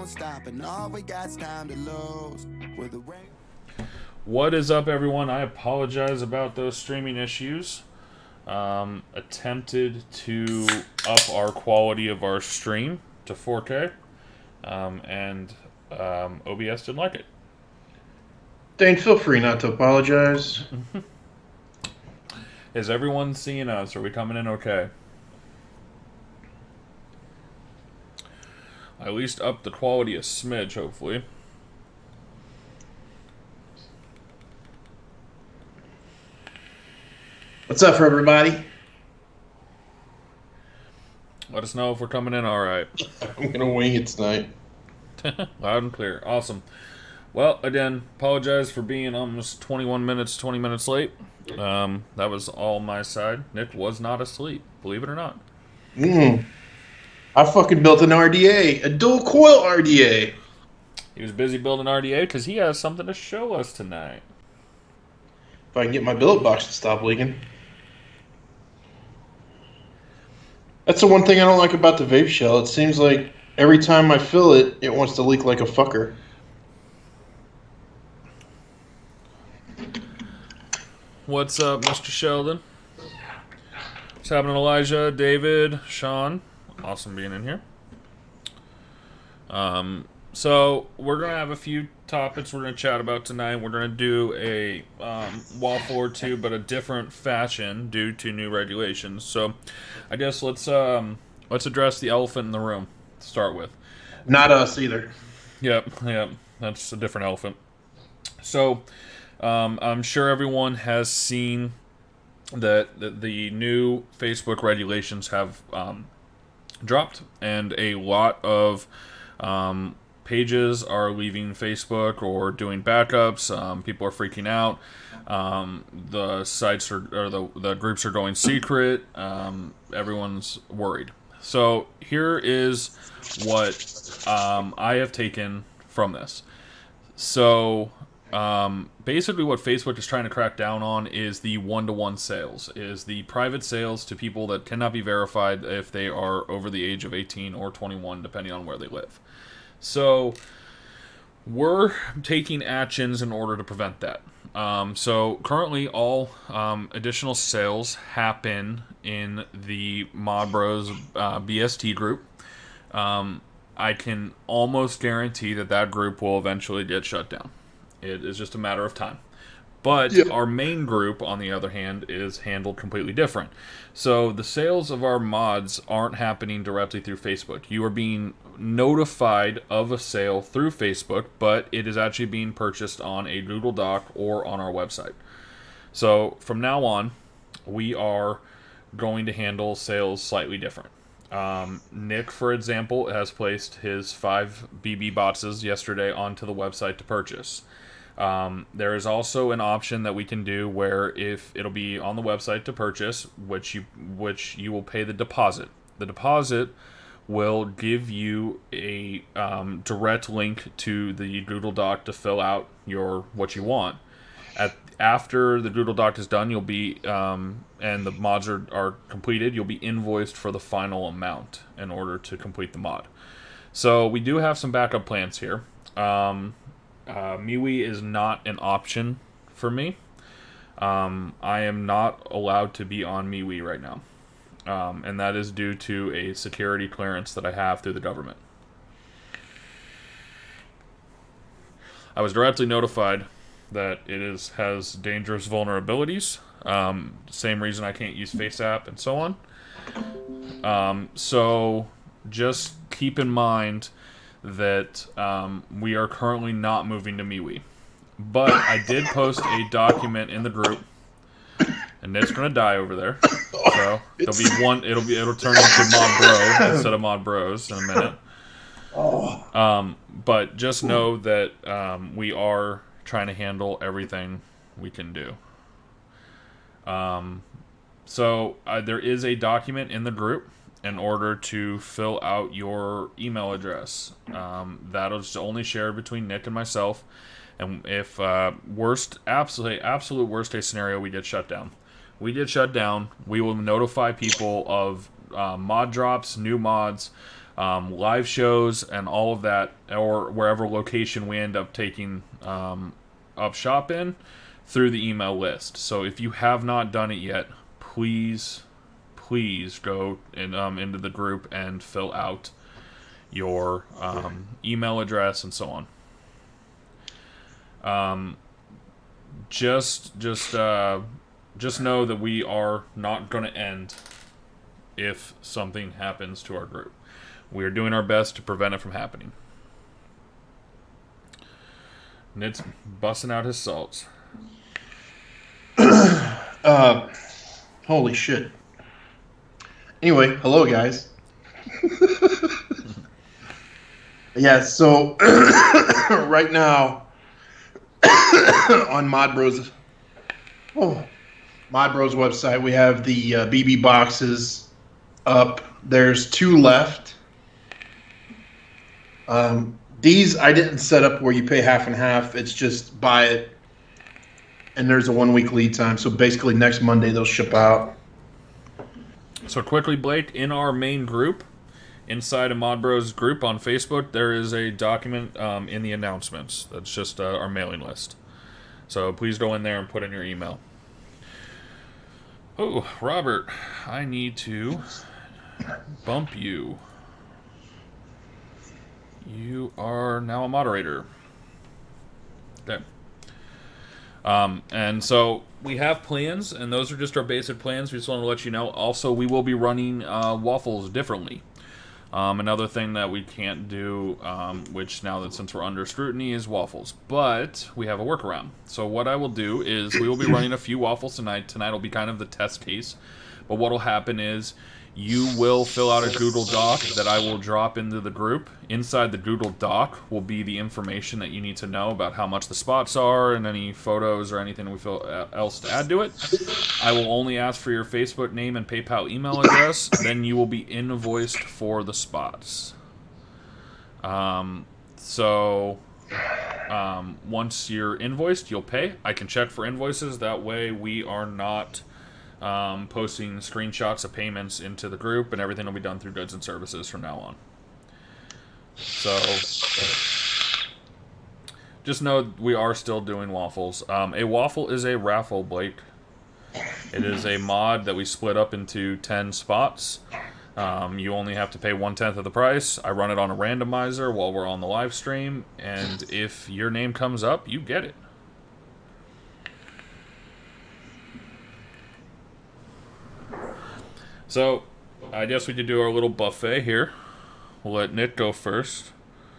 won't stop, and all we got's time to lose. With the rain. What is up, everyone? I apologize about those streaming issues. Attempted to up our quality of our stream to 4K, and OBS didn't like it. Dane, feel free not to apologize. Is everyone seeing us? Are we coming in okay? I at least up the quality a smidge, hopefully. What's up for everybody? Let us know if we're coming in alright. I'm going to wing it tonight. Loud and clear. Awesome. Well, again, apologize for being almost 20 minutes late. That was all my side. Nick was not asleep, believe it or not. I fucking built an RDA, a dual coil RDA. He was busy building RDA because he has something to show us tonight. If I can get my billet box to stop leaking. That's the one thing I don't like about the vape shell. It seems like every time I fill it, it wants to leak like a fucker. What's up, Mr. Sheldon? What's happening, Elijah, David, Sean? Awesome being in here. So we're going to have a few topics we're going to chat about tonight. We're going to do a waffle or two, but a different fashion due to new regulations. So I guess let's address the elephant in the room to start with. Not us either. Yep, that's a different elephant. So I'm sure everyone has seen that the new Facebook regulations have dropped, and a lot of pages are leaving Facebook or doing backups. People are freaking out. The sites or the groups are going secret. Everyone's worried. So here is what I have taken from this. So basically what Facebook is trying to crack down on is the one-to-one sales, is the private sales to people that cannot be verified if they are over the age of 18 or 21, depending on where they live. So we're taking actions in order to prevent that. So currently all additional sales happen in the Mod Bros BST group. I can almost guarantee that group will eventually get shut down. It is just a matter of time. But our main group, on the other hand, is handled completely different. So the sales of our mods aren't happening directly through Facebook. You are being notified of a sale through Facebook, but it is actually being purchased on a Google Doc or on our website. So from now on, we are going to handle sales slightly different. Nick, for example, has placed his 5 BB boxes yesterday onto the website to purchase. There is also an option that we can do where if it'll be on the website to purchase, which you will pay the deposit. The deposit will give you a direct link to the Google Doc to fill out what you want. After the Google Doc is done, you'll be and the mods are completed, you'll be invoiced for the final amount in order to complete the mod. So we do have some backup plans here. MeWe is not an option for me. I am not allowed to be on MeWe right now. And that is due to a security clearance that I have through the government. I was directly notified that it has dangerous vulnerabilities. Same reason I can't use FaceApp and so on. So just keep in mind that we are currently not moving to MeWe. But I did post a document in the group, and Nick's gonna die over there. So there'll be one. It'll turn into Mod Bro instead of Mod Bros in a minute. But just know that we are trying to handle everything we can do. So there is a document in the group in order to fill out your email address. That'll just only share between Nick and myself. And if absolute worst case scenario, we get shut down. We will notify people of mod drops, new mods, live shows and all of that, or wherever location we end up taking up shop in, through the email list. So if you have not done it yet, please go into the group and fill out your email address and so on. Just know that we are not going to end if something happens to our group. We are doing our best to prevent it from happening. Nit's busting out his salts. Holy shit. Anyway, hello guys. Yeah, so right now on Mod Bros website, we have the BB boxes up. There's 2 left. These I didn't set up where you pay half and half. It's just buy it, and there's a 1-week lead time. So basically next Monday they'll ship out. So quickly, Blake, in our main group, inside of Mod Bros group on Facebook, there is a document in the announcements. That's just our mailing list. So please go in there and put in your email. Oh, Robert, I need to bump you. You are now a moderator. Okay. And so we have plans, and those are just our basic plans. We just want to let you know. Also, we will be running waffles differently. Another thing that we can't do, which now that since we're under scrutiny, is waffles. But we have a workaround. So what I will do is we will be running a few waffles tonight. Tonight will be kind of the test case. But what will happen is you will fill out a Google Doc that I will drop into the group. Inside the Google Doc will be the information that you need to know about how much the spots are and any photos or anything we feel else to add to it. I will only ask for your Facebook name and PayPal email address. Then you will be invoiced for the spots. Once you're invoiced, you'll pay. I can check for invoices. That way we are not posting screenshots of payments into the group, and everything will be done through goods and services from now on. So just know we are still doing waffles. A waffle is a raffle, Blake. It is a mod that we split up into 10 spots. You only have to pay 1/10 of the price. I run it on a randomizer while we're on the live stream, and if your name comes up, you get it. So, I guess we could do our little buffet here. We'll let Nick go first.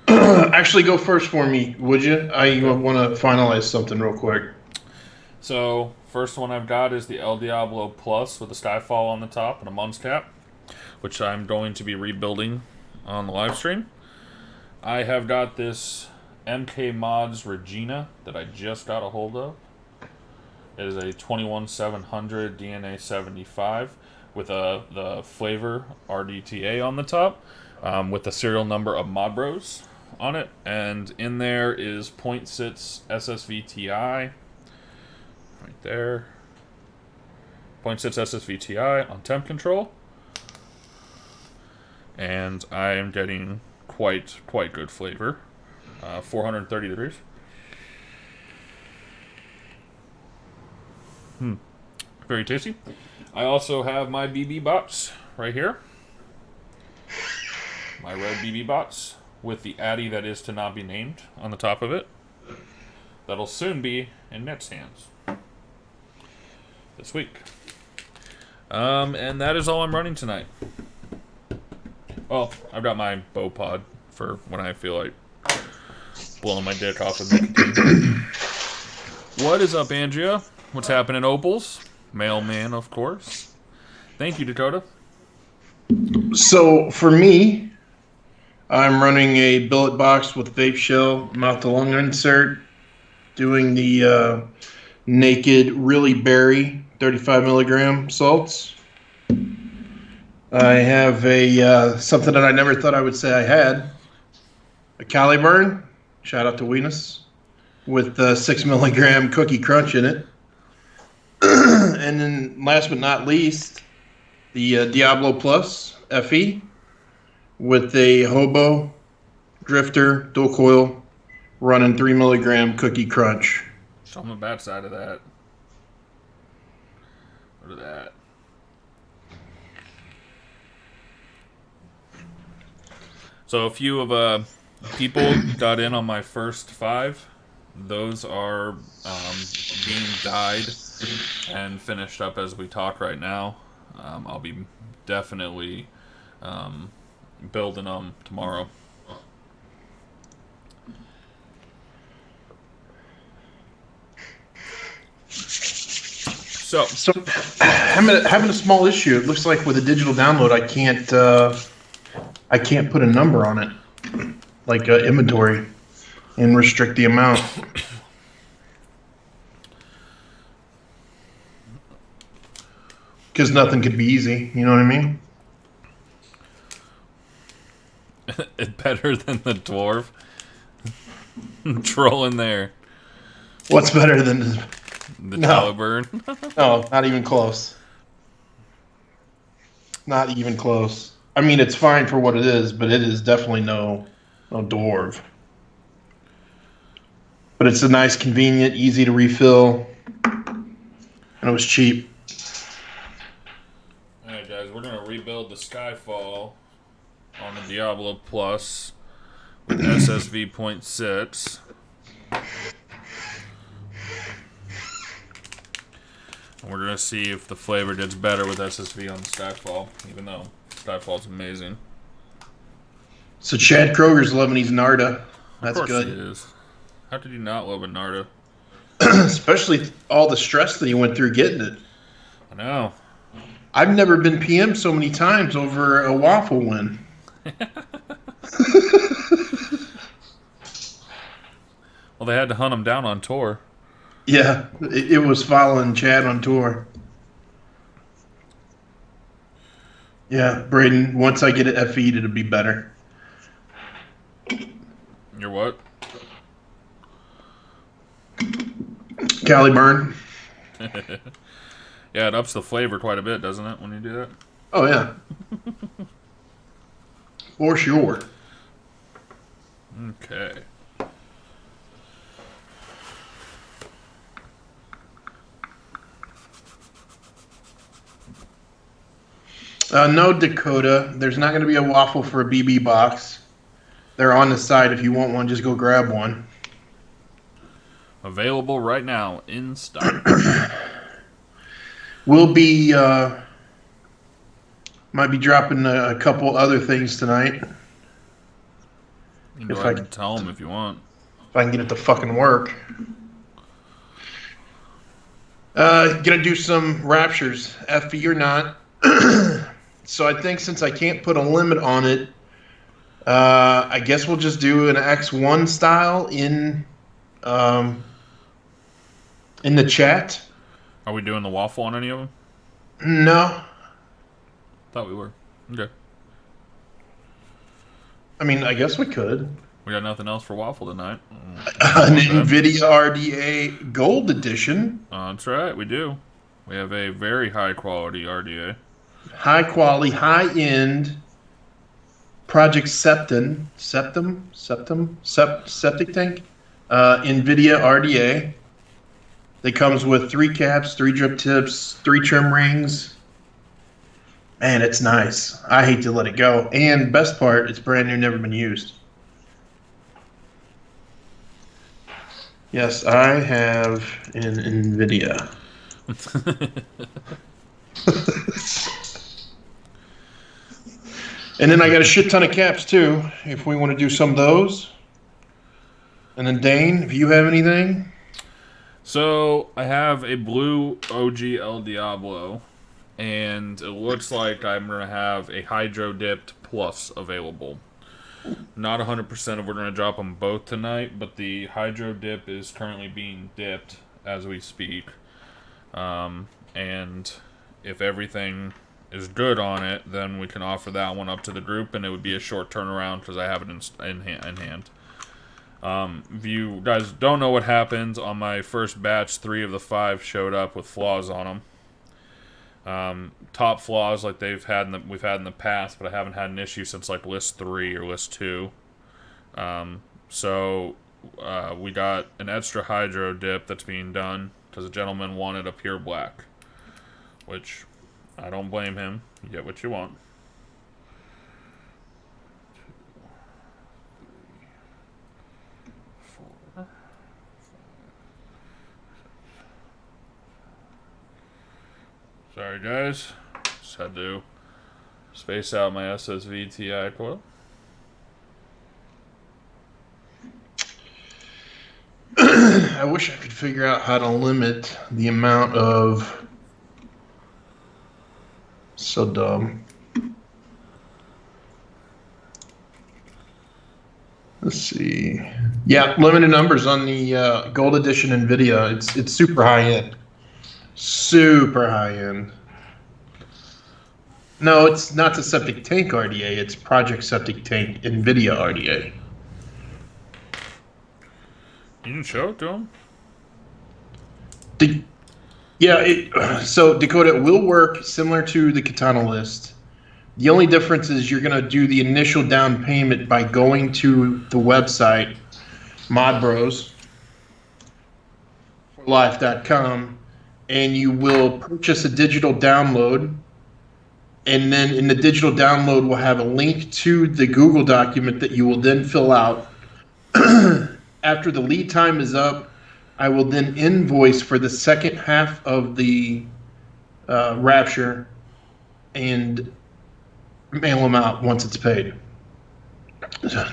Actually, go first for me, would you? I want to finalize something real quick. So, first one I've got is the El Diablo Plus with a Skyfall on the top and a Mun's Cap, which I'm going to be rebuilding on the live stream. I have got this MK Mods Regina that I just got a hold of. It is a 21700 DNA 75 with the flavor RDTA on the top, with the serial number of Mod Bros on it, and in there is 0.6 SSVTI right there. 0.6 SSVTI on temp control, and I am getting quite good flavor. 430 degrees. Very tasty. I also have my BB box right here. My red BB box with the Addy that is to not be named on the top of it. That'll soon be in Net's hands this week. And that is all I'm running tonight. Well, I've got my bow pod for when I feel like blowing my dick off of nicotine. What is up, Andrea? What's happening, Opals? Mailman, of course. Thank you, Dakota. So, for me, I'm running a billet box with vape shell, mouth-to-lung insert, doing the naked, really berry 35 milligram salts. I have a something that I never thought I would say I had, a Caliburn, shout out to Weenus, with 6 milligram cookie crunch in it. And then last but not least, the Diablo Plus FE with a hobo, drifter, dual coil, running 3 milligram cookie crunch. Show them the bad side of that. Look at that. So a few of people got in on my first 5. Those are being dyed and finished up as we talk right now. I'll be definitely building them tomorrow. So having a small issue. It looks like with a digital download, I can't put a number on it, like inventory, and restrict the amount. Because nothing could be easy. You know what I mean? it's better than the dwarf. Trolling there. What's better than the Taliburn? No, not even close. Not even close. I mean, it's fine for what it is, but it is definitely no dwarf. But it's a nice, convenient, easy to refill, and it was cheap. Alright guys, we're going to rebuild the Skyfall on the Diablo Plus with SSV 0.6. And we're going to see if the flavor gets better with SSV on the Skyfall, even though Skyfall's amazing. So Chad Kroger's loving his Narda. That's of course good. He is. How did you not love a Narda? Especially all the stress that he went through getting it. I know. I've never been PM so many times over a waffle win. Well, they had to hunt him down on tour. Yeah, it was following Chad on tour. Yeah, Braden, once I get it FE'd, it'll be better. You're what? Cali Burn. Yeah, it ups the flavor quite a bit, doesn't it, when you do that? Oh, yeah. For sure. Okay. No Dakota. There's not going to be a waffle for a BB box. They're on the side. If you want one, just go grab one. Available right now in stock. We'll be might be dropping a couple other things tonight. You can go ahead and tell them if you want. If I can get it to fucking work. Gonna do some raptures, FE or not. So I think since I can't put a limit on it, I guess we'll just do an X1 style in the chat. Are we doing the waffle on any of them? No. Thought we were. Okay. I mean, I guess we could. We got nothing else for waffle tonight. An NVIDIA RDA Gold Edition. That's right, we do. We have a very high quality RDA. High quality, high end Project Septic tank. NVIDIA RDA. That comes with 3 caps, 3 drip tips, 3 trim rings. Man, it's nice. I hate to let it go. And best part, it's brand new, never been used. Yes, I have an NVIDIA. And then I got a shit ton of caps too, if we want to do some of those. And then Dane, if you have anything. So I have a blue OG El Diablo, and it looks like I'm going to have a Hydro Dipped Plus available. Not 100% if we're going to drop them both tonight, but the Hydro Dip is currently being dipped as we speak. And if everything is good on it, then we can offer that one up to the group, and it would be a short turnaround because I have it in hand. If you guys don't know what happened on my first batch, 3 of the 5 showed up with flaws on them. top flaws like we've had in the past, but I haven't had an issue since like list 3 or list 2. So we got an extra hydro dip that's being done because a gentleman wanted a pure black, which I don't blame him. You get what you want. Sorry guys, just had to space out my SSV TI coil. I wish I could figure out how to limit the amount of... So dumb. Let's see. Yeah, limited numbers on the Gold Edition NVIDIA. It's super high end. Super high end. No, it's not the Septic Tank RDA. It's Project Septic Tank NVIDIA RDA. You didn't show it to him? So Dakota, it will work similar to the Katana list. The only difference is you're going to do the initial down payment by going to the website, modbrosforlife.com, and you will purchase a digital download. And then in the digital download, we'll have a link to the Google document that you will then fill out. After the lead time is up, I will then invoice for the second half of the Rapture and mail them out once it's paid.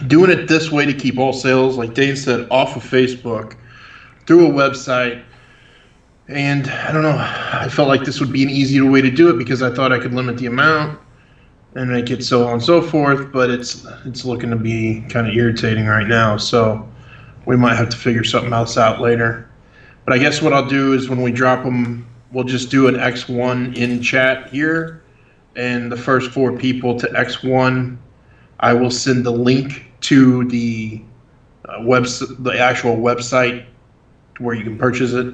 Doing it this way to keep all sales, like Dave said, off of Facebook, through a website. And I don't know, I felt like this would be an easier way to do it because I thought I could limit the amount and make it so on and so forth, but it's looking to be kind of irritating right now. So we might have to figure something else out later. But I guess what I'll do is when we drop them, we'll just do an X1 in chat here. And the first 4 people to X1, I will send the link to the the actual website where you can purchase it,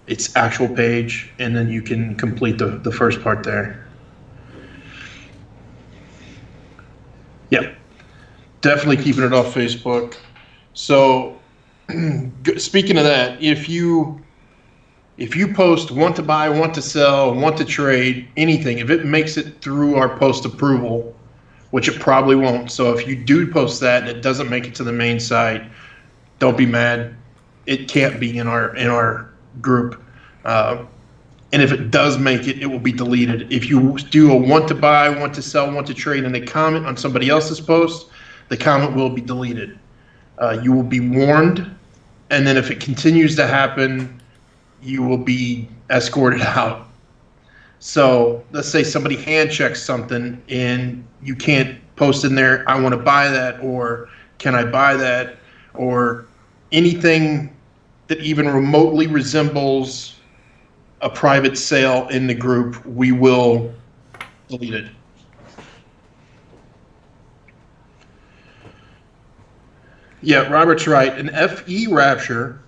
its actual page, and then you can complete the first part there. Yep, definitely keeping it off Facebook. So, speaking of that, if you post want to buy, want to sell, want to trade, anything, if it makes it through our post approval, which it probably won't. So if you do post that and it doesn't make it to the main site, don't be mad. It can't be in our group. And if it does make it, it will be deleted. If you do a want to buy, want to sell, want to trade, and a comment on somebody else's post, the comment will be deleted. You will be warned, and then if it continues to happen, you will be escorted out. So let's say somebody hand checks something and you can't post in there, I want to buy that, or can I buy that, or anything that even remotely resembles a private sale in the group, we will delete it. Yeah, Robert's right. An FE Rapture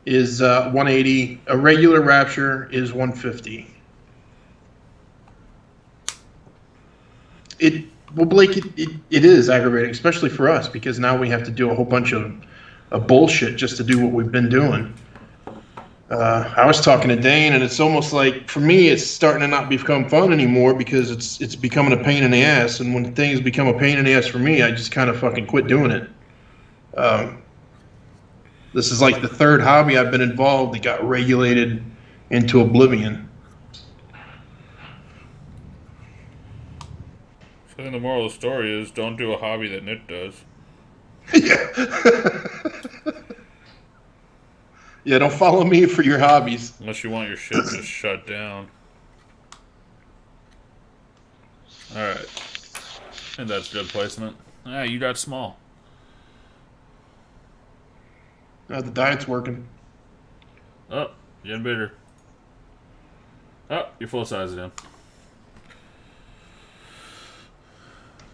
is 180. A regular Rapture is 150. Blake, it is aggravating, especially for us, because now we have to do a whole bunch of bullshit just to do what we've been doing. I was talking to Dane, and it's almost like, for me, it's starting to not become fun anymore because it's becoming a pain in the ass. And when things become a pain in the ass for me, I just kind of fucking quit doing it. This is like the third hobby I've been involved that got regulated into oblivion. So then the moral of the story is don't do a hobby that Nick does. Yeah. Yeah, don't follow me for your hobbies. Unless you want your shit just shut down. Alright. And that's good placement. Ah, you got small. The diet's working. Oh, you're getting bigger. Oh, you're full size again.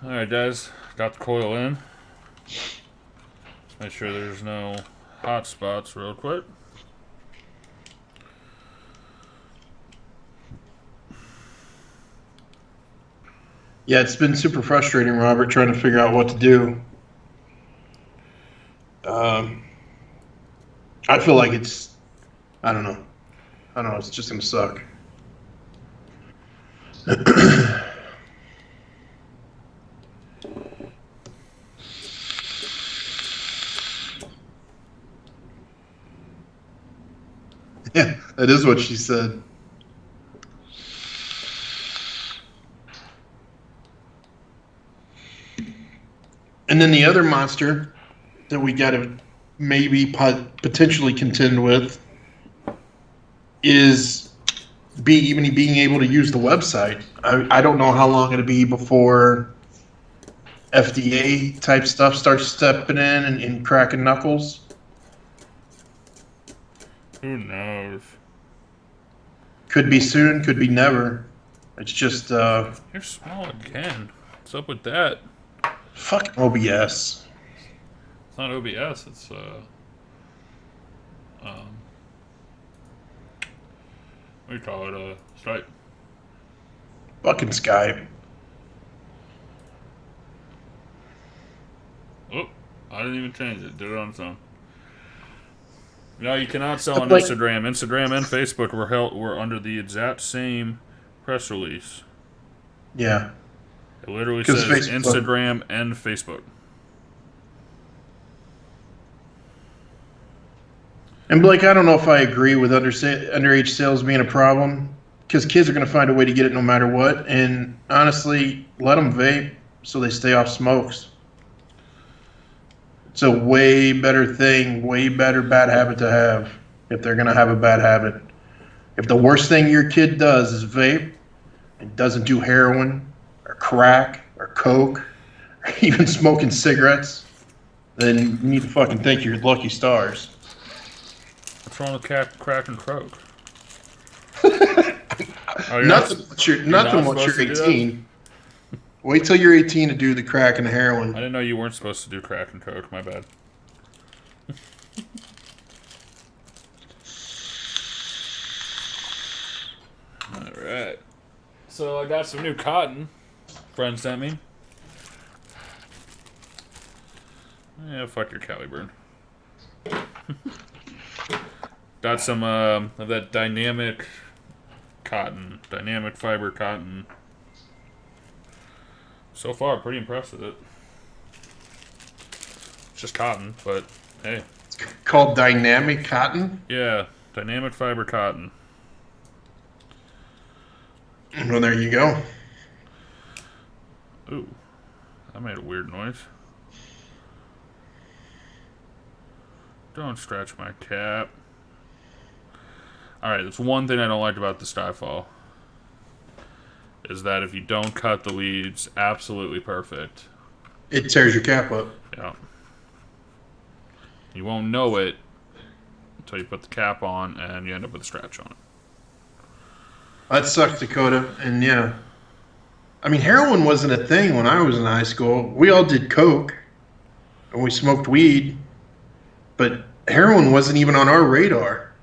Alright, guys. Got the coil in. Make sure there's no hot spots real quick. Yeah, it's been super frustrating, Robert, trying to figure out what to do. I feel like it's, I don't know. I don't know. It's just going to suck. Yeah, that is what she said. And then the other monster that we got to maybe potentially contend with is even being able to use the website. I don't know how long it'll be before FDA type stuff starts stepping in and cracking knuckles. Who knows? Could be soon, could be never. It's just You're small again. What's up with that? fucking OBS. It's not OBS. It's what do you call it? Stripe. Fucking Skype. Oh, I didn't even change it. Did it on its own. No, you cannot sell on Like- Instagram. Instagram and Facebook were under the exact same press release. Yeah. It literally 'Cause says Facebook- Instagram and Facebook. And Blake, I don't know if I agree with underage sales being a problem because kids are going to find a way to get it no matter what. And honestly, let them vape so they stay off smokes. It's a way better thing, way better bad habit to have if they're going to have a bad habit. If the worst thing your kid does is vape and doesn't do heroin or crack or coke or even smoking cigarettes, then you need to fucking thank your lucky stars. What's wrong with crack and croak? Nothing not once supposed you're to do 18. Wait till you're 18 to do the crack and the heroin. I didn't know you weren't supposed to do crack and coke. My bad. All right. So I got some new cotton. Friend sent me. Yeah, fuck your Caliburn. Got some of that dynamic cotton, dynamic fiber cotton. So far, pretty impressed with it. It's just cotton, but hey. It's called dynamic cotton. Yeah, dynamic fiber cotton. Well, there you go. Ooh, that made a weird noise. Don't scratch my cap. Alright, that's one thing I don't like about the Skyfall. Is that if you don't cut the leads absolutely perfect, It tears your cap up. yeah, you won't know it until you put the cap on and you end up with a scratch on it. That sucks, Dakota. And yeah, I mean, heroin wasn't a thing when I was in high school. We all did coke and we smoked weed, but heroin wasn't even on our radar.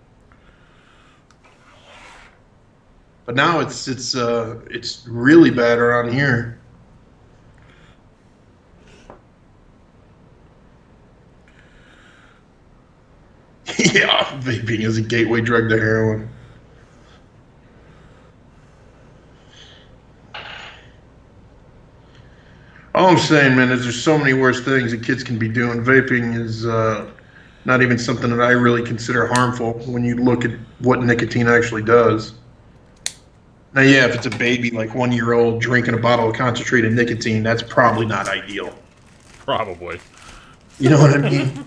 But now it's really bad around here. Yeah, vaping is a gateway drug to heroin. All I'm saying, man, is there's so many worse things that kids can be doing. Vaping is not even something that I really consider harmful when you look at what nicotine actually does. Now, yeah, if it's a baby, like 1 year old, drinking a bottle of concentrated nicotine, that's probably not ideal. Probably. You know what I mean?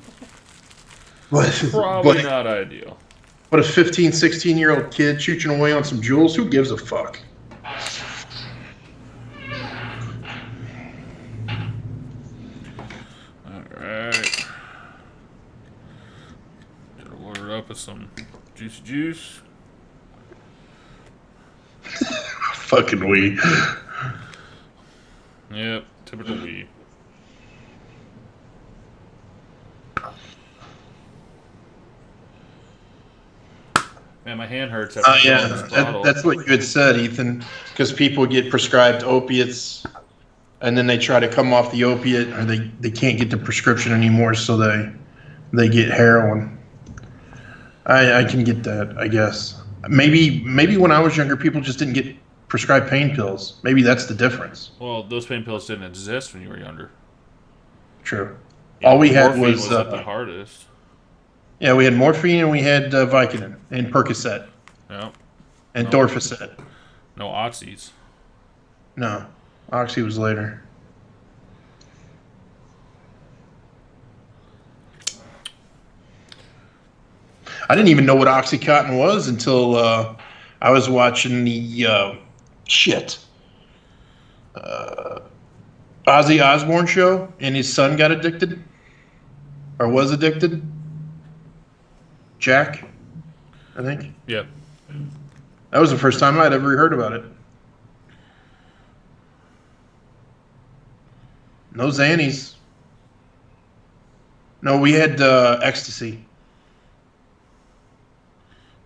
Probably not ideal. But a 15, 16-year-old kid shooting away on some jewels, who gives a fuck? Alright. Gotta load it up with some juicy juice. Fucking weed. Yep, typical weed. Man, my hand hurts after filling this bottle. That's what you had said, Ethan. Because people get prescribed opiates and then they try to come off the opiate, or they can't get the prescription anymore, so they get heroin. I can get that, I guess. Maybe when I was younger, people just didn't get prescribed pain pills. Maybe that's the difference. Well, those pain pills didn't exist when you were younger. True. Yeah, All we had morphine was at the hardest. yeah, we had morphine and we had Vicodin and Percocet Yeah. and Dorficet. No oxys. No, Oxy was later. I didn't even know what Oxycontin was until I was watching the Ozzy Osbourne show, and his son got addicted, or was addicted. Jack, I think. Yeah. That was the first time I'd ever heard about it. No Xannies. No, we had ecstasy.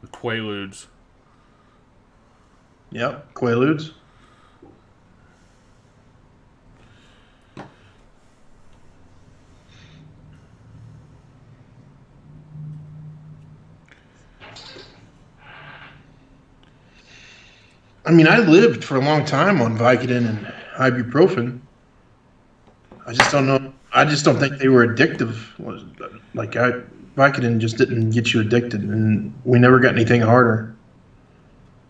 The Quaaludes. Yep, Quaaludes. I mean, I lived for a long time on Vicodin and ibuprofen. I just don't know. I just don't think they were addictive. Vicodin just didn't get you addicted, and we never got anything harder.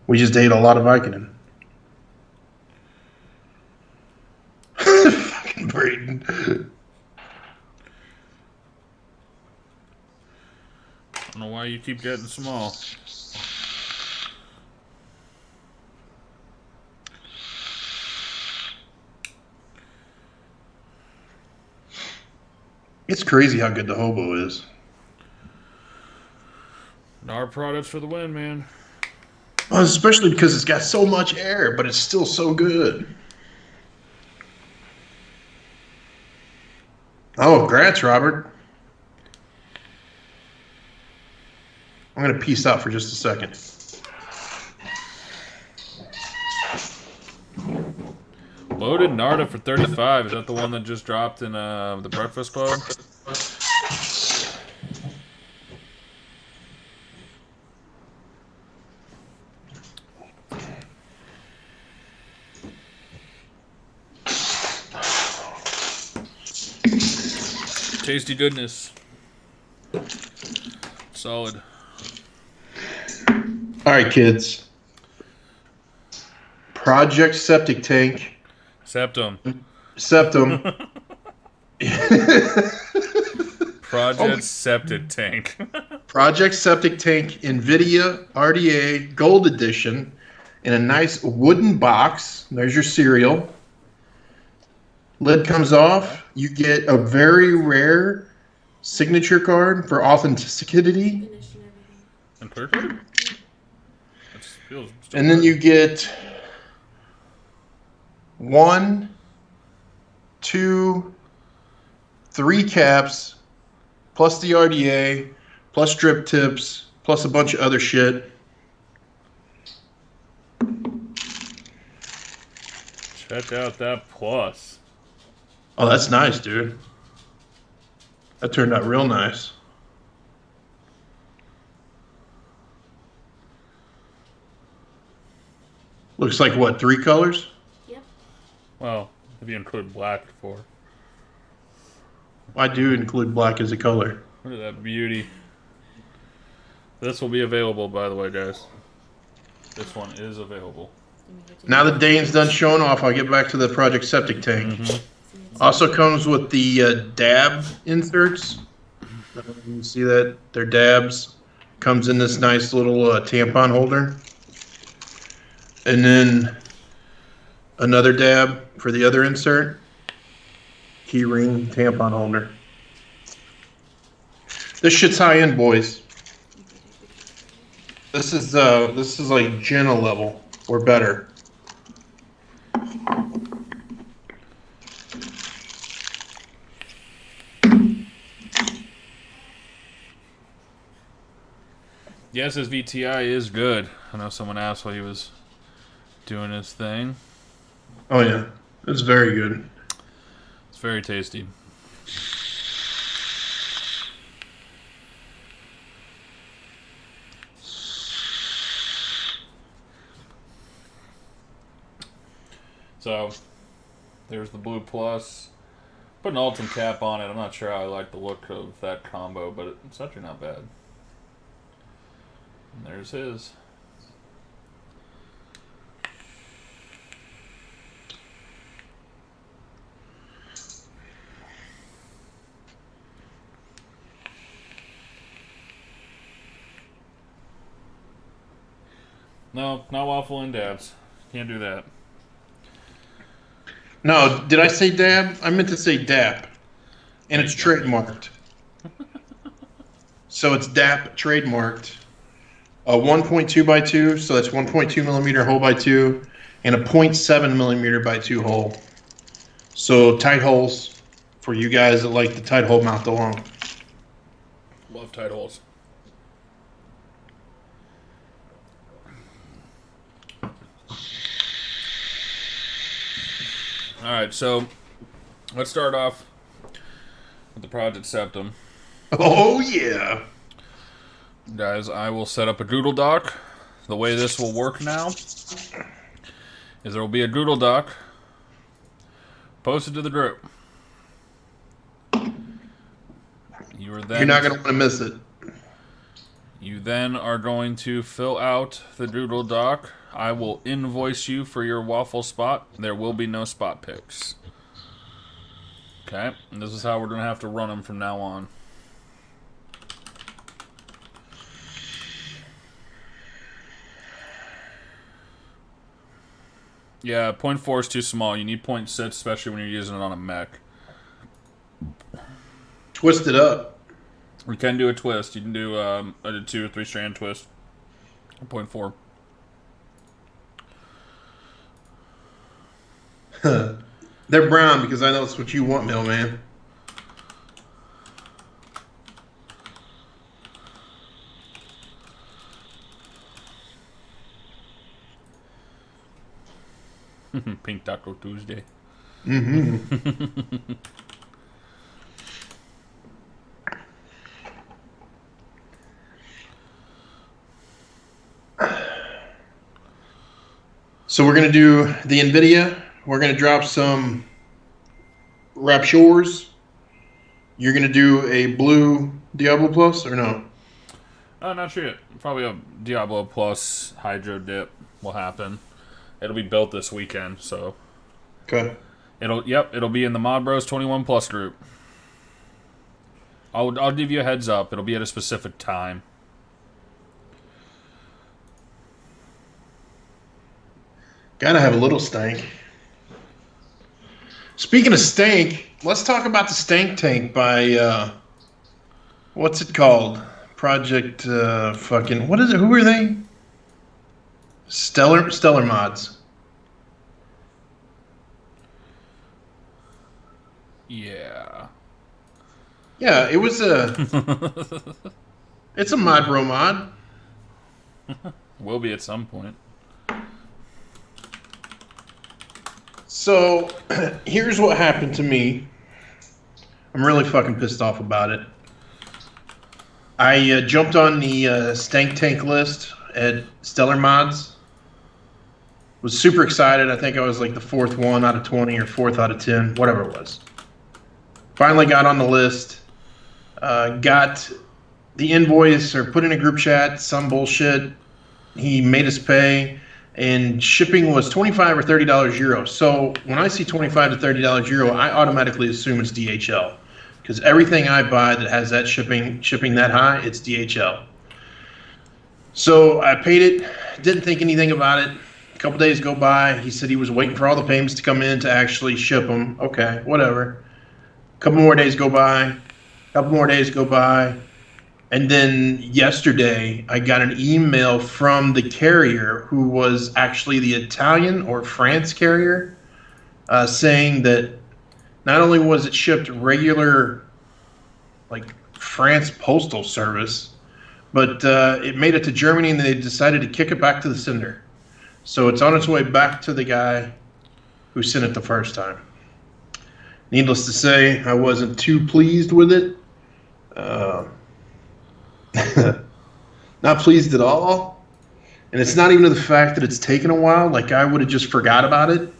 We just ate a lot of Vicodin. Fucking Braden. I don't know why you keep getting small. It's crazy how good the hobo is. Our products for the win, man. Well, especially because it's got so much air, but it's still so good. Oh, congrats, Robert. I'm going to peace out for just a second. Loaded Narda for 35. Is that the one that just dropped in the Breakfast Club? Tasty goodness. Solid. All right, kids. Project Septic Tank. Septum. Project Septic Tank. Project Septic Tank NVIDIA RDA Gold Edition in a nice wooden box. There's your cereal. Lid comes off. You get a very rare signature card for authenticity. And clear card? And then you get 1, 2, 3 caps, plus the RDA, plus drip tips, plus a bunch of other shit. Check out that plus. Oh, that's nice, dude. That turned out real nice. Looks like what, 3 colors? Yep. Well, if you include black for. I do include black as a color. Look at that beauty. This will be available, by the way, guys. This one is available. Now that Dane's done showing off, I'll get back to the Project Septic Tank. Also comes with the dab inserts. You see that? They're dabs. Comes in this nice little tampon holder. And then another dab for the other insert. Key ring tampon holder. This shit's high end, boys. This is like Jenna level or better. Yes, his VTI is good. I know someone asked while he was doing his thing. Oh yeah, it's very good. It's very tasty. So, there's the Blue Plus. Put an Ultim cap on it. I'm not sure how I like the look of that combo, but it's actually not bad. And there's his. No, not waffle and dabs. Can't do that. No, did I say dab? I meant to say dap. And it's trademarked. So it's DAP trademarked. A 1.2 by 2, so that's 1.2 millimeter hole by 2, and a 0.7 millimeter by 2 hole. So tight holes for you guys that like the tight hole mouth along. Love tight holes. Alright, so let's start off with the Project Septum. Oh, yeah. Guys, I will set up a Doodle Dock. The way this will work now is there will be a Doodle Dock posted to the group. You're not going to want to miss it. You then are going to fill out the Doodle Dock. I will invoice you for your waffle spot. There will be no spot picks. Okay, and this is how we're going to have to run them from now on. Yeah, 0.4 is too small. You need 0.6, especially when you're using it on a mech. Twist it up. We can do a twist. You can do a 2 or 3 strand twist. 0.4. They're brown because I know it's what you want, Mailman. Pink Taco Tuesday. Mm-hmm. So we're going to do the NVIDIA. We're going to drop some Raptures. You're going to do a blue Diablo Plus or no? Not sure yet. Probably a Diablo Plus Hydro Dip will happen. It'll be built this weekend, so. Okay. It'll be in the Mod Bros 21 Plus group. I'll give you a heads up. It'll be at a specific time. Gotta have a little stank. Speaking of stank, let's talk about the Stank Tank by, what's it called? Project, what is it? Who are they? Stellar Mods. Yeah. Yeah, it was it's a Mod Bro mod. Will be at some point. So, here's what happened to me. I'm really fucking pissed off about it. I jumped on the Stank Tank list at Stellar Mods. Was super excited. I think I was like the 4th one out of 20 or 4th out of 10, whatever it was. Finally got on the list. Got the invoice or put in a group chat, some bullshit. He made us pay. And shipping was $25 or $30 euro. So when I see $25 to $30 euro, I automatically assume it's DHL. Because everything I buy that has that shipping that high, it's DHL. So I paid it, didn't think anything about it. A couple days go by. He said he was waiting for all the payments to come in to actually ship them. Okay, whatever. A couple more days go by. And then yesterday, I got an email from the carrier who was actually the Italian or France carrier saying that not only was it shipped regular, like France postal service, but it made it to Germany and they decided to kick it back to the sender. So it's on its way back to the guy who sent it the first time. Needless to say, I wasn't too pleased with it. Uh, not pleased at all. And it's not even the fact that it's taken a while. Like, I would have just forgot about it.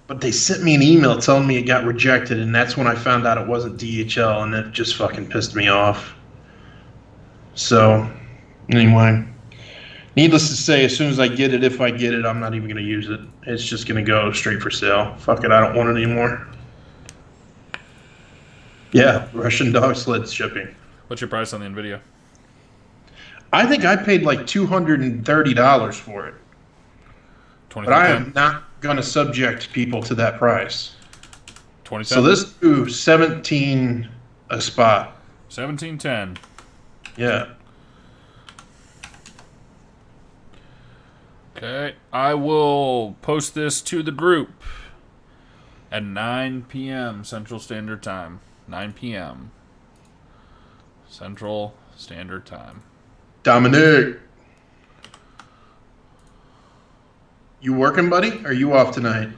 But they sent me an email telling me it got rejected, and that's when I found out it wasn't DHL, and that just fucking pissed me off. So, anyway, needless to say, as soon as I get it, if I get it, I'm not even going to use it. It's just going to go straight for sale. Fuck it, I don't want it anymore. Yeah, Russian dog sled shipping. What's your price on the NVIDIA? I think I paid like $230 for it. But I am not going to subject people to that price. 2010? So this is 17 a spot. 1710. Yeah. Okay, I will post this to the group at 9 p.m. Central Standard Time. 9 p.m. Central Standard Time. Dominic. You working, buddy? Or are you off tonight?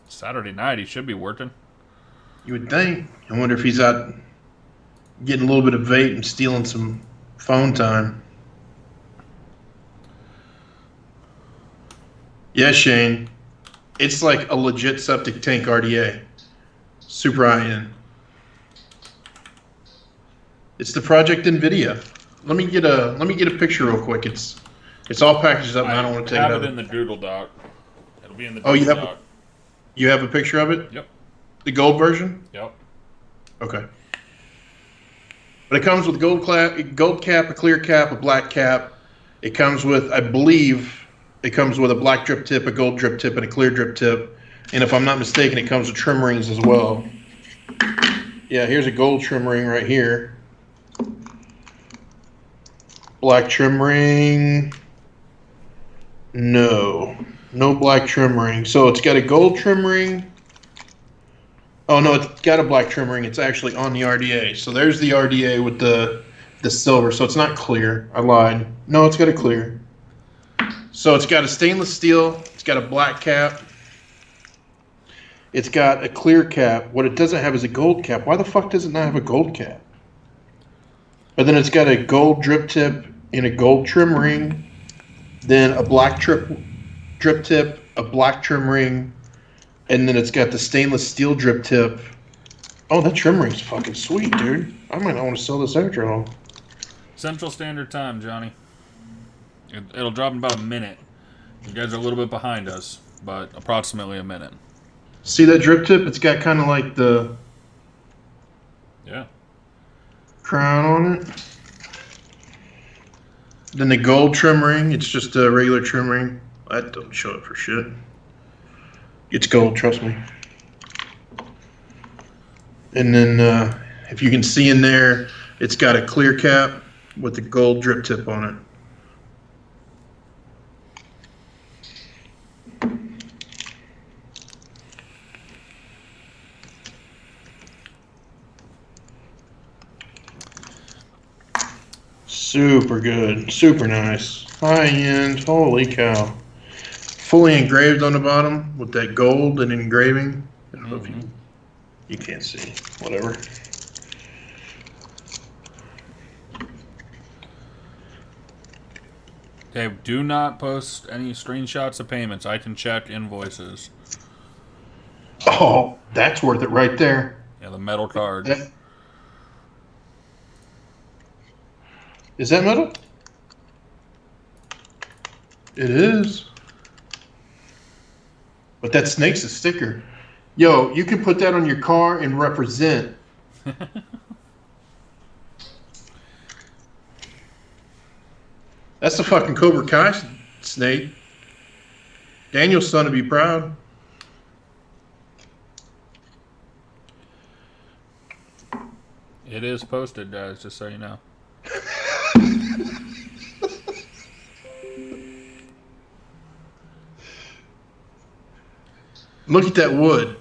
Saturday night, he should be working. You would think. I wonder if he's out getting a little bit of vape and stealing some phone time. Yeah, Shane. It's like a legit septic tank RDA. Super high-end. It's the Project NVIDIA. Let me get a picture real quick. It's all packaged up, and I don't want to take it out. I have it in the Google Doc. It'll be in the Oh, Google Doc. You have a picture of it? Yep. The gold version? Yep. Okay. But it comes with gold cap, a clear cap, a black cap. It comes with, I believe, it comes with a black drip tip, a gold drip tip, and a clear drip tip. And if I'm not mistaken, it comes with trim rings as well. Yeah, here's a gold trim ring right here. Black trim ring. No black trim ring. So it's got a gold trim ring. Oh no, it's got a black trim ring. It's actually on the RDA. So there's the RDA with the silver. So it's not clear. I lied. No, it's got a clear. So it's got a stainless steel. It's got a black cap. It's got a clear cap. What it doesn't have is a gold cap. Why the fuck does it not have a gold cap? But then it's got a gold drip tip and a gold trim ring. Then a black drip tip, a black trim ring, and then it's got the stainless steel drip tip. Oh, that trim ring's fucking sweet, dude. I might not want to sell this after all. Central Standard Time, Johnny. It'll drop in about a minute. You guys are a little bit behind us, but approximately a minute. See that drip tip? It's got kind of like the crown on it. Then the gold trim ring, it's just a regular trim ring. That don't show it for shit. It's gold, trust me. And then, if you can see in there, it's got a clear cap with the gold drip tip on it. Super good, super nice, high end. Holy cow! Fully engraved on the bottom with that gold and engraving. I don't know if you can't see. Whatever. Okay, do not post any screenshots of payments. I can check invoices. Oh, that's worth it right there. Yeah, the metal card. Is that metal? It is. But that snake's a sticker. Yo, you can put that on your car and represent. That's the fucking Cobra Kai snake. Daniel's son would be proud. It is posted, guys, just so you know. Look at that wood.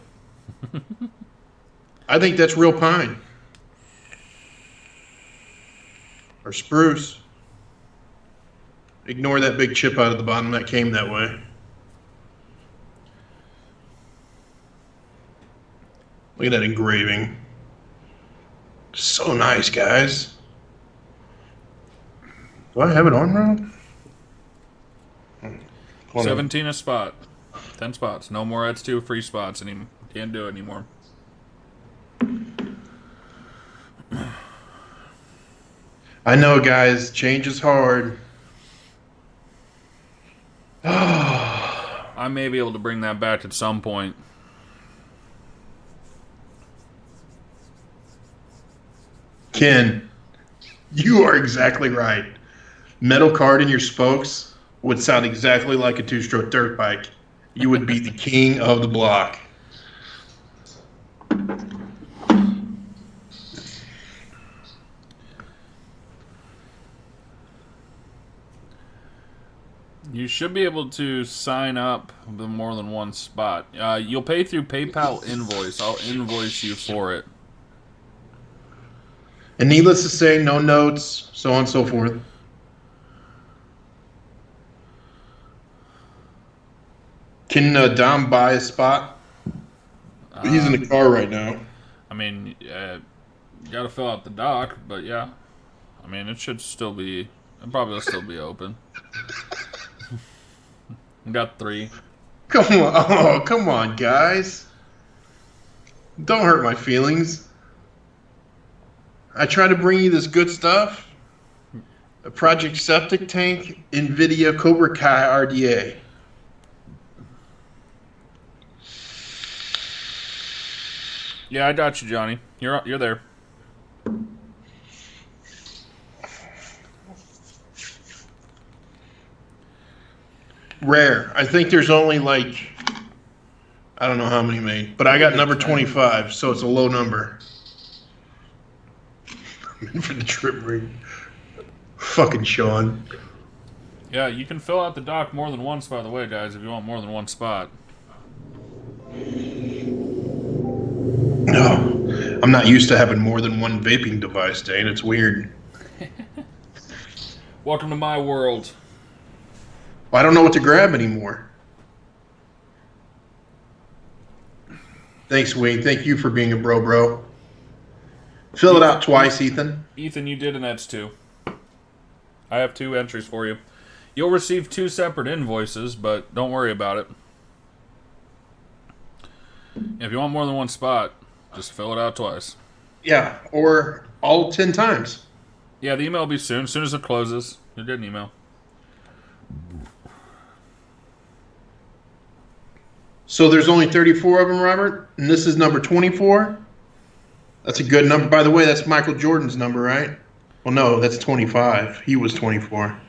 I think that's real pine. Or spruce. Ignore that big chip out of the bottom that came that way. Look at that engraving. So nice, guys. Do I have it on now? 17 a spot. 10 spots. No more Eds 2 free spots anymore. Can't do it anymore. I know, guys. Change is hard. I may be able to bring that back at some point. Ken, you are exactly right. Metal card in your spokes would sound exactly like a two-stroke dirt bike. You would be the king of the block. You should be able to sign up with more than one spot. You'll pay through PayPal invoice. I'll invoice you for it. And needless to say, no notes, so on and so forth. Can Dom buy a spot? He's in the car right now. I mean, you got to fill out the doc, but yeah. I mean, it should still be... It probably will still be open. We got 3. Come on. Oh, come on, guys. Don't hurt my feelings. I try to bring you this good stuff. A Project Septic Tank, NVIDIA Cobra Kai RDA. Yeah, I got you, Johnny. You're there. Rare. I think there's only like, I don't know how many made, but I got number 25, so it's a low number. I'm in for the trip rig. Fucking Sean. Yeah, you can fill out the doc more than once, by the way, guys, if you want more than one spot. No, I'm not used to having more than one vaping device, Dane. It's weird. Welcome to my world. Well, I don't know what to grab anymore. Thanks, Wayne. Thank you for being a bro. Fill it out twice, Ethan. Ethan, you did an Eds 2. I have 2 entries for you. You'll receive 2 separate invoices, but don't worry about it. If you want more than one spot, just fill it out twice. Yeah, or all 10 times. Yeah, the email will be soon. As soon as it closes, you'll get an email. So there's only 34 of them, Robert, and this is number 24? That's a good number. By the way, that's Michael Jordan's number, right? Well, no, that's 25. He was 24.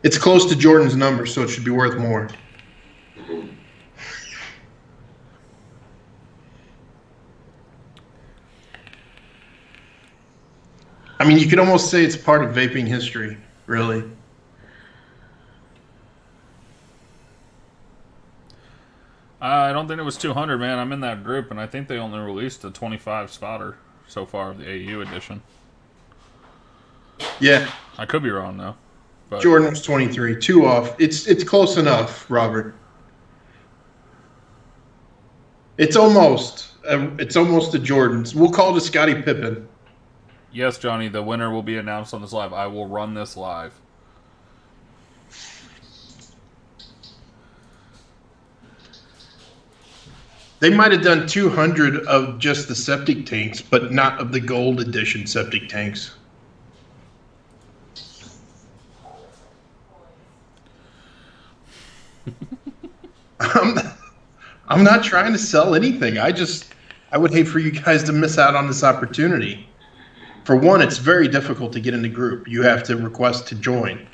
It's close to Jordan's number, so it should be worth more. I mean, you could almost say it's part of vaping history, really. I don't think it was 200, man. I'm in that group, and I think they only released a 25 spotter so far of the AU edition. Yeah. I could be wrong, though. But Jordan was 23. 2 off. It's close enough, Robert. It's almost a Jordan's. We'll call it a Scottie Pippen. yes, Johnny, the winner will be announced on this live. I will run this live. They might have done 200 of just the septic tanks, but not of the gold edition septic tanks. I'm not trying to sell anything. I would hate for you guys to miss out on this opportunity. For one, it's very difficult to get in the group. You have to request to join.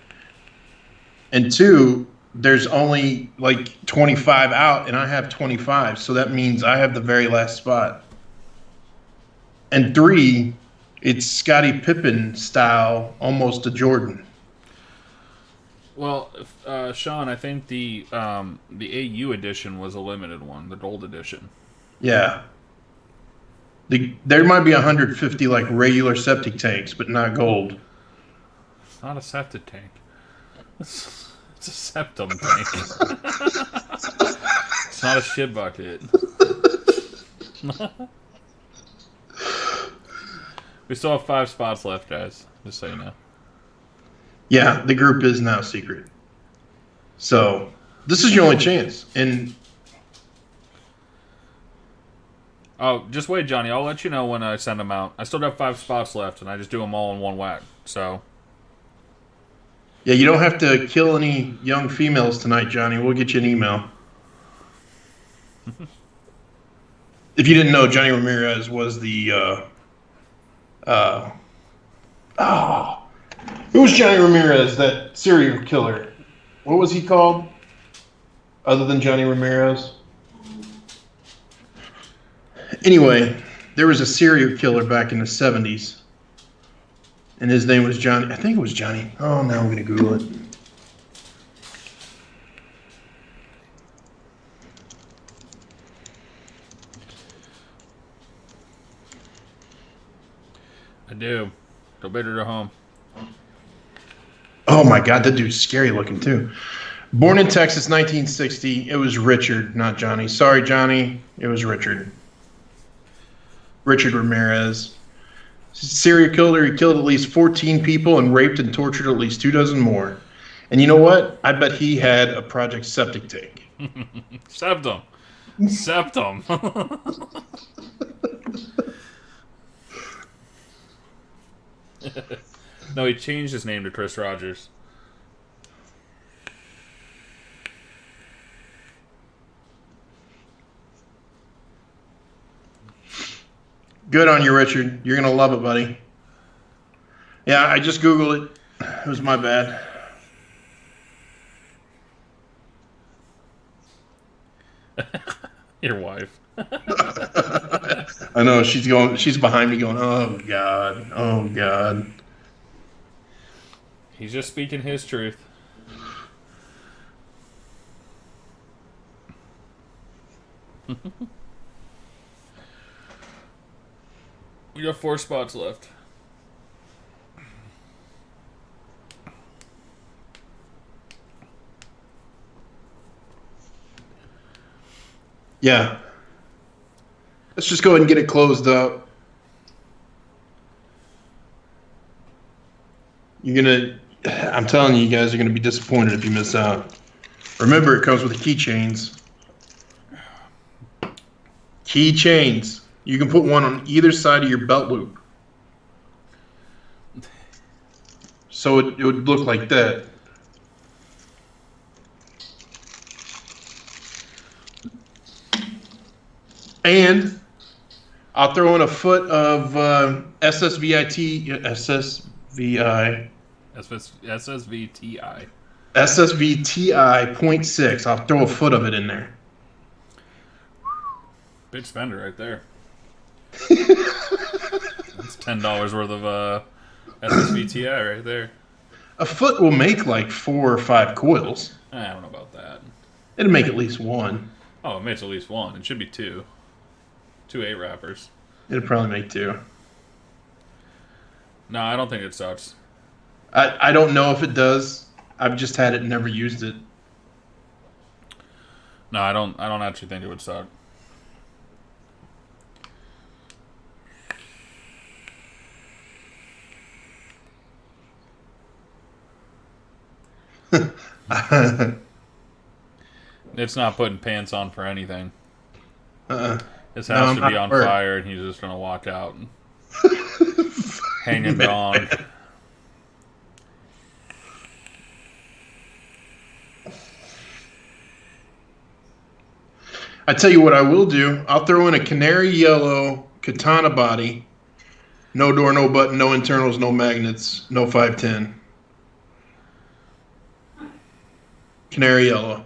And 2, there's only like 25 out, and I have 25, so that means I have the very last spot. And 3, it's Scottie Pippen style, almost a Jordan. Well, Sean, I think the AU edition was a limited one, the gold edition. Yeah. There might be 150 like regular septic tanks, but not gold. It's not a septic tank. It's a septum tank. It's not a shit bucket. We still have 5 spots left, guys. Just so you know. Yeah, the group is now secret. So this is your only chance. And oh, just wait, Johnny. I'll let you know when I send them out. I still got 5 spots left, and I just do them all in one whack. So. yeah, you don't have to kill any young females tonight, Johnny. We'll get you an email. If you didn't know, Johnny Ramirez was the who was Johnny Ramirez, that serial killer? What was he called? Other than Johnny Ramirez? Anyway, there was a serial killer back in the 70s. And his name was Johnny. I think it was Johnny. Oh, now I'm going to Google it. I do. Go big or go home. Oh my God, that dude's scary looking too. Born in Texas, 1960. It was Richard, not Johnny. Sorry, Johnny. It was Richard. Richard Ramirez. Serial killer. He killed at least 14 people and raped and tortured at least 2 dozen more. And you know what? I bet he had a Project Septic Tank. Septum. Septum. No, he changed his name to Chris Rogers. Good on you, Richard. You're going to love it, buddy. Yeah, I just Googled it. It was my bad. Your wife. I know, she's behind me going, oh, God. Oh, God. He's just speaking his truth. We got 4 spots left. Yeah. Let's just go ahead and get it closed up. I'm telling you, you guys are going to be disappointed if you miss out. Remember, it comes with keychains. Keychains. You can put one on either side of your belt loop. So it would look like that. And I'll throw in a foot of SSVTI. SSVTI 0.6. I'll throw a foot of it in there. Big spender right there. That's $10 worth of SSVTI right there. A foot will make like 4 or 5 coils. I don't know about that. It'll make at least 1. Oh, it makes at least 1. It should be 2. 2 8 wrappers. It'll probably make 2. No, I don't think it sucks. I don't know if it does. I've just had it and never used it. No, I don't actually think it would suck. It's not putting pants on for anything. His house should be on fire, and he's just gonna walk out and hanging dong. I tell you what I will do. I'll throw in a canary yellow katana body. No door, no button, no internals, no magnets, no 510. Canary yellow.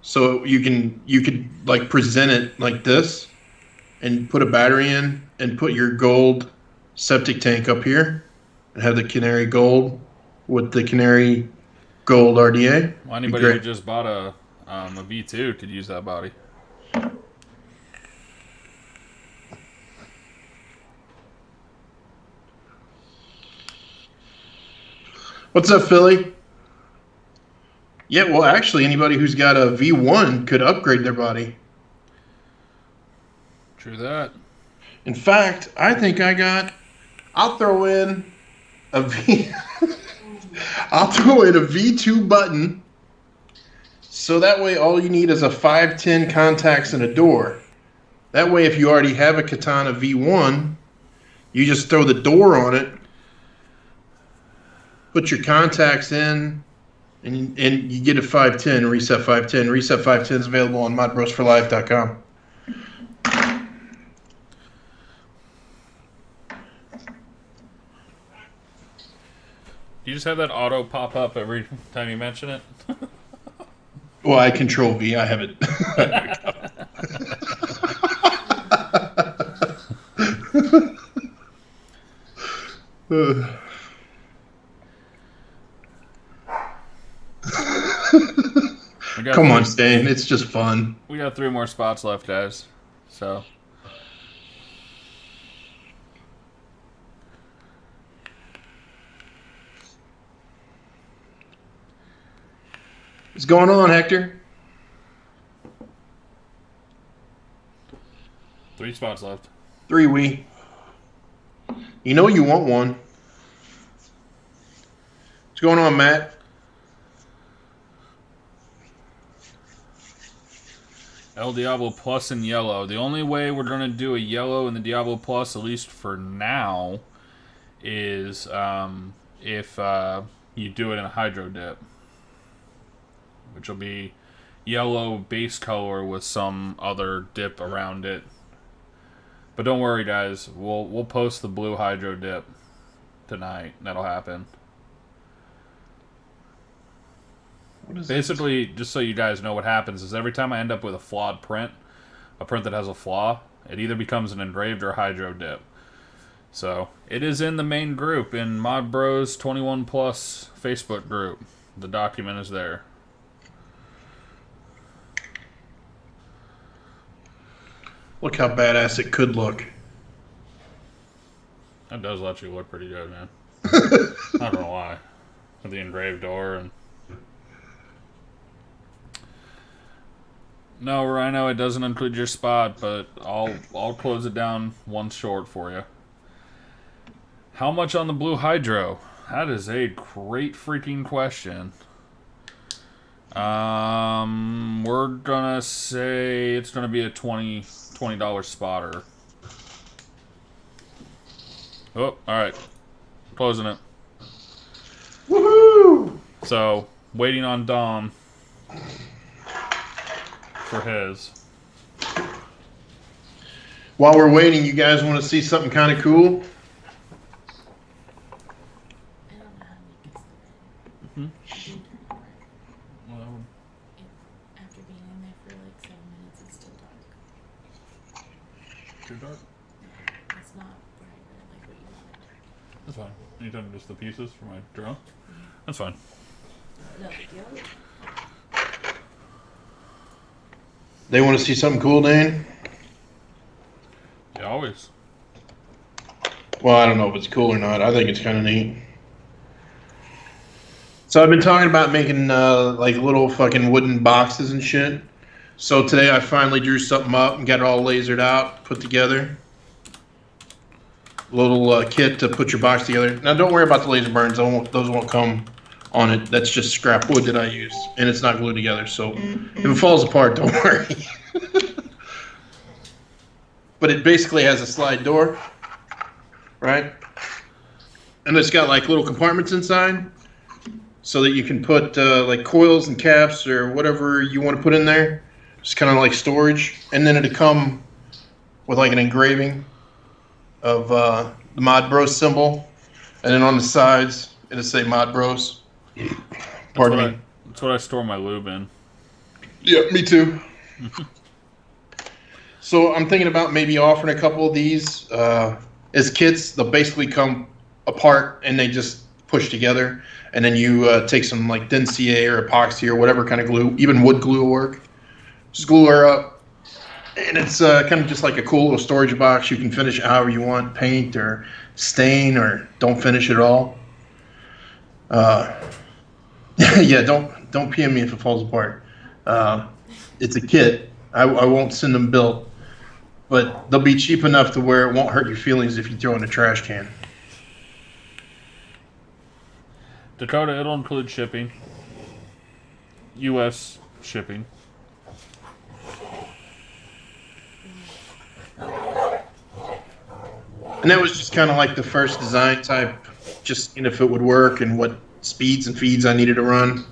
So you could like present it like this and put a battery in and put your gold septic tank up here and have the canary gold with the canary gold RDA. Well, anybody who just bought a V2 could use that body. What's up, Philly? Yeah, well, actually, anybody who's got a V1 could upgrade their body. True that. In fact, I think I'll throw in a V. I'll throw in a V2 button, so that way all you need is a 510 contacts and a door. That way, if you already have a Katana V1, you just throw the door on it, put your contacts in, and you get a 510, Reset 510. Reset 510 is available on modbrosforlife.com. You just have that auto pop up every time you mention it? Well, I control V. I have it. Come on, Stan. It's just fun. We got 3 more spots left, guys. So. What's going on, Hector? 3 spots left. 3 we. You know you want one. What's going on, Matt? El Diablo Plus in yellow. The only way we're going to do a yellow in the Diablo Plus, at least for now, is if you do it in a Hydro Dip, which will be yellow base color with some other dip around it. But don't worry, guys. We'll post the blue Hydro Dip tonight. That'll happen. Basically, just so you guys know what happens is every time I end up with a flawed print, a print that has a flaw, it either becomes an engraved or Hydro Dip. So, it is in the main group, in Mod Bros 21 Plus Facebook group. The document is there. Look how badass it could look. That does let you look pretty good, man. Not gonna lie. With the engraved door and... No, Rhino, it doesn't include your spot, but I'll close it down one short for you. How much on the blue Hydro? That is a great freaking question. We're gonna say it's gonna be a $20 spotter. Oh, alright. Closing it. Woohoo! So, waiting on Dom for his. While we're waiting, you guys want to see something kind of cool? Mm-hmm. After being in there for like 7 minutes, it's still dark. Too dark? Yeah, it's not bright, but like what you wanted. That's fine. You done just the pieces for my drone? That's fine. No big deal. They want to see something cool, Dane? Yeah, always. Well, I don't know if it's cool or not. I think it's kind of neat. So I've been talking about making like little fucking wooden boxes and shit. So today I finally drew something up and got it all lasered out, put together. Little kit to put your box together. Now don't worry about the laser burns. Those won't come on it. That's just scrap wood that I use, and it's not glued together. So if it falls apart, don't worry. But it basically has a slide door, right? And it's got like little compartments inside, so that you can put like coils and caps or whatever you want to put in there. Just kind of like storage, and then it'll come with like an engraving of the Mod Bros symbol, and then on the sides it'll say Mod Bros. Pardon me. That's what I store my lube in. Yeah, me too. So I'm thinking about maybe offering a couple of these as kits. They'll basically come apart and they just push together. And then you take some like Densier or epoxy or whatever kind of glue, even wood glue will work. Just glue her up. And it's kind of just like a cool little storage box. You can finish it however you want, paint or stain or don't finish it at all. Yeah, don't PM me if it falls apart. It's a kit. I won't send them built. but they'll be cheap enough to where it won't hurt your feelings if you throw in a trash can. Dakota, it'll include shipping. U.S. shipping. And that was just kind of like the first design type, just seeing if it would work and what speeds and feeds I needed to run.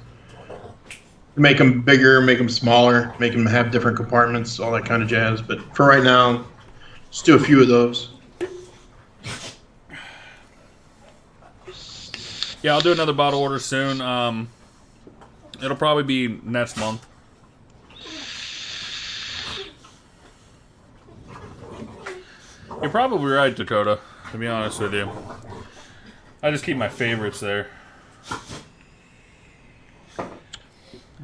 Make them bigger, make them smaller, make them have different compartments, all that kind of jazz. But for right now, just do a few of those. Yeah, I'll do another bottle order soon. It'll probably be next month. You're probably right, Dakota, to be honest with you. I just keep my favorites there.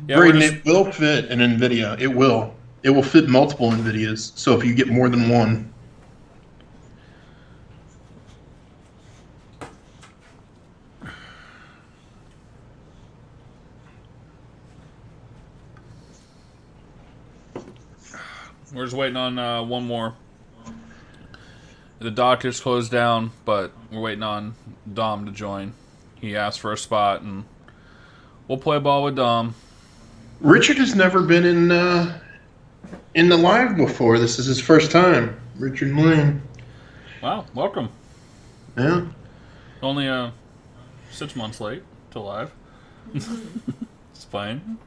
Yeah, Braden, it will fit an NVIDIA. It will. It will fit multiple NVIDIAs. So if you get more than one. We're just waiting on one more. The dock is closed down, but we're waiting on Dom to join. He asked for a spot, and we'll play ball with Dom. Richard has never been in the live before. This is his first time. Richard Lane. Wow, welcome. Yeah. Only 6 months late to live. It's fine.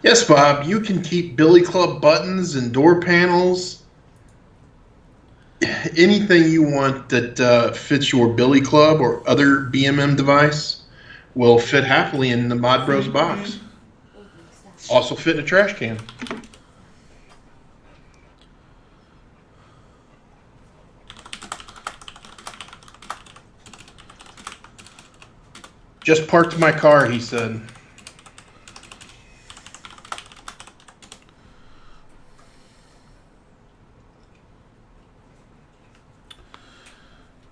Yes, Bob, you can keep Billy Club buttons and door panels. Anything you want that fits your Billy Club or other BMM device will fit happily in the Mod Bros box. Also fit in a trash can. Just parked my car, he said.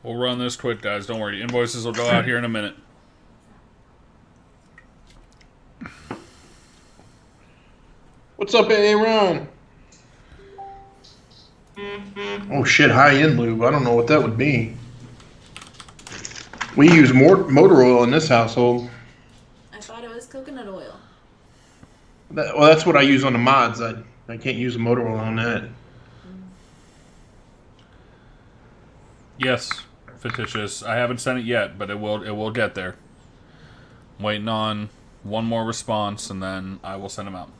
We'll run this quick, guys. Don't worry. Invoices will go out here in a minute. What's up, Aaron? Oh shit, high-end lube. I don't know what that would be. We use more motor oil in this household. I thought it was coconut oil. Well, that's what I use on the mods. I can't use the motor oil on that. Yes, fictitious. I haven't sent it yet, but it will get there. I'm waiting on one more response, and then I will send them out.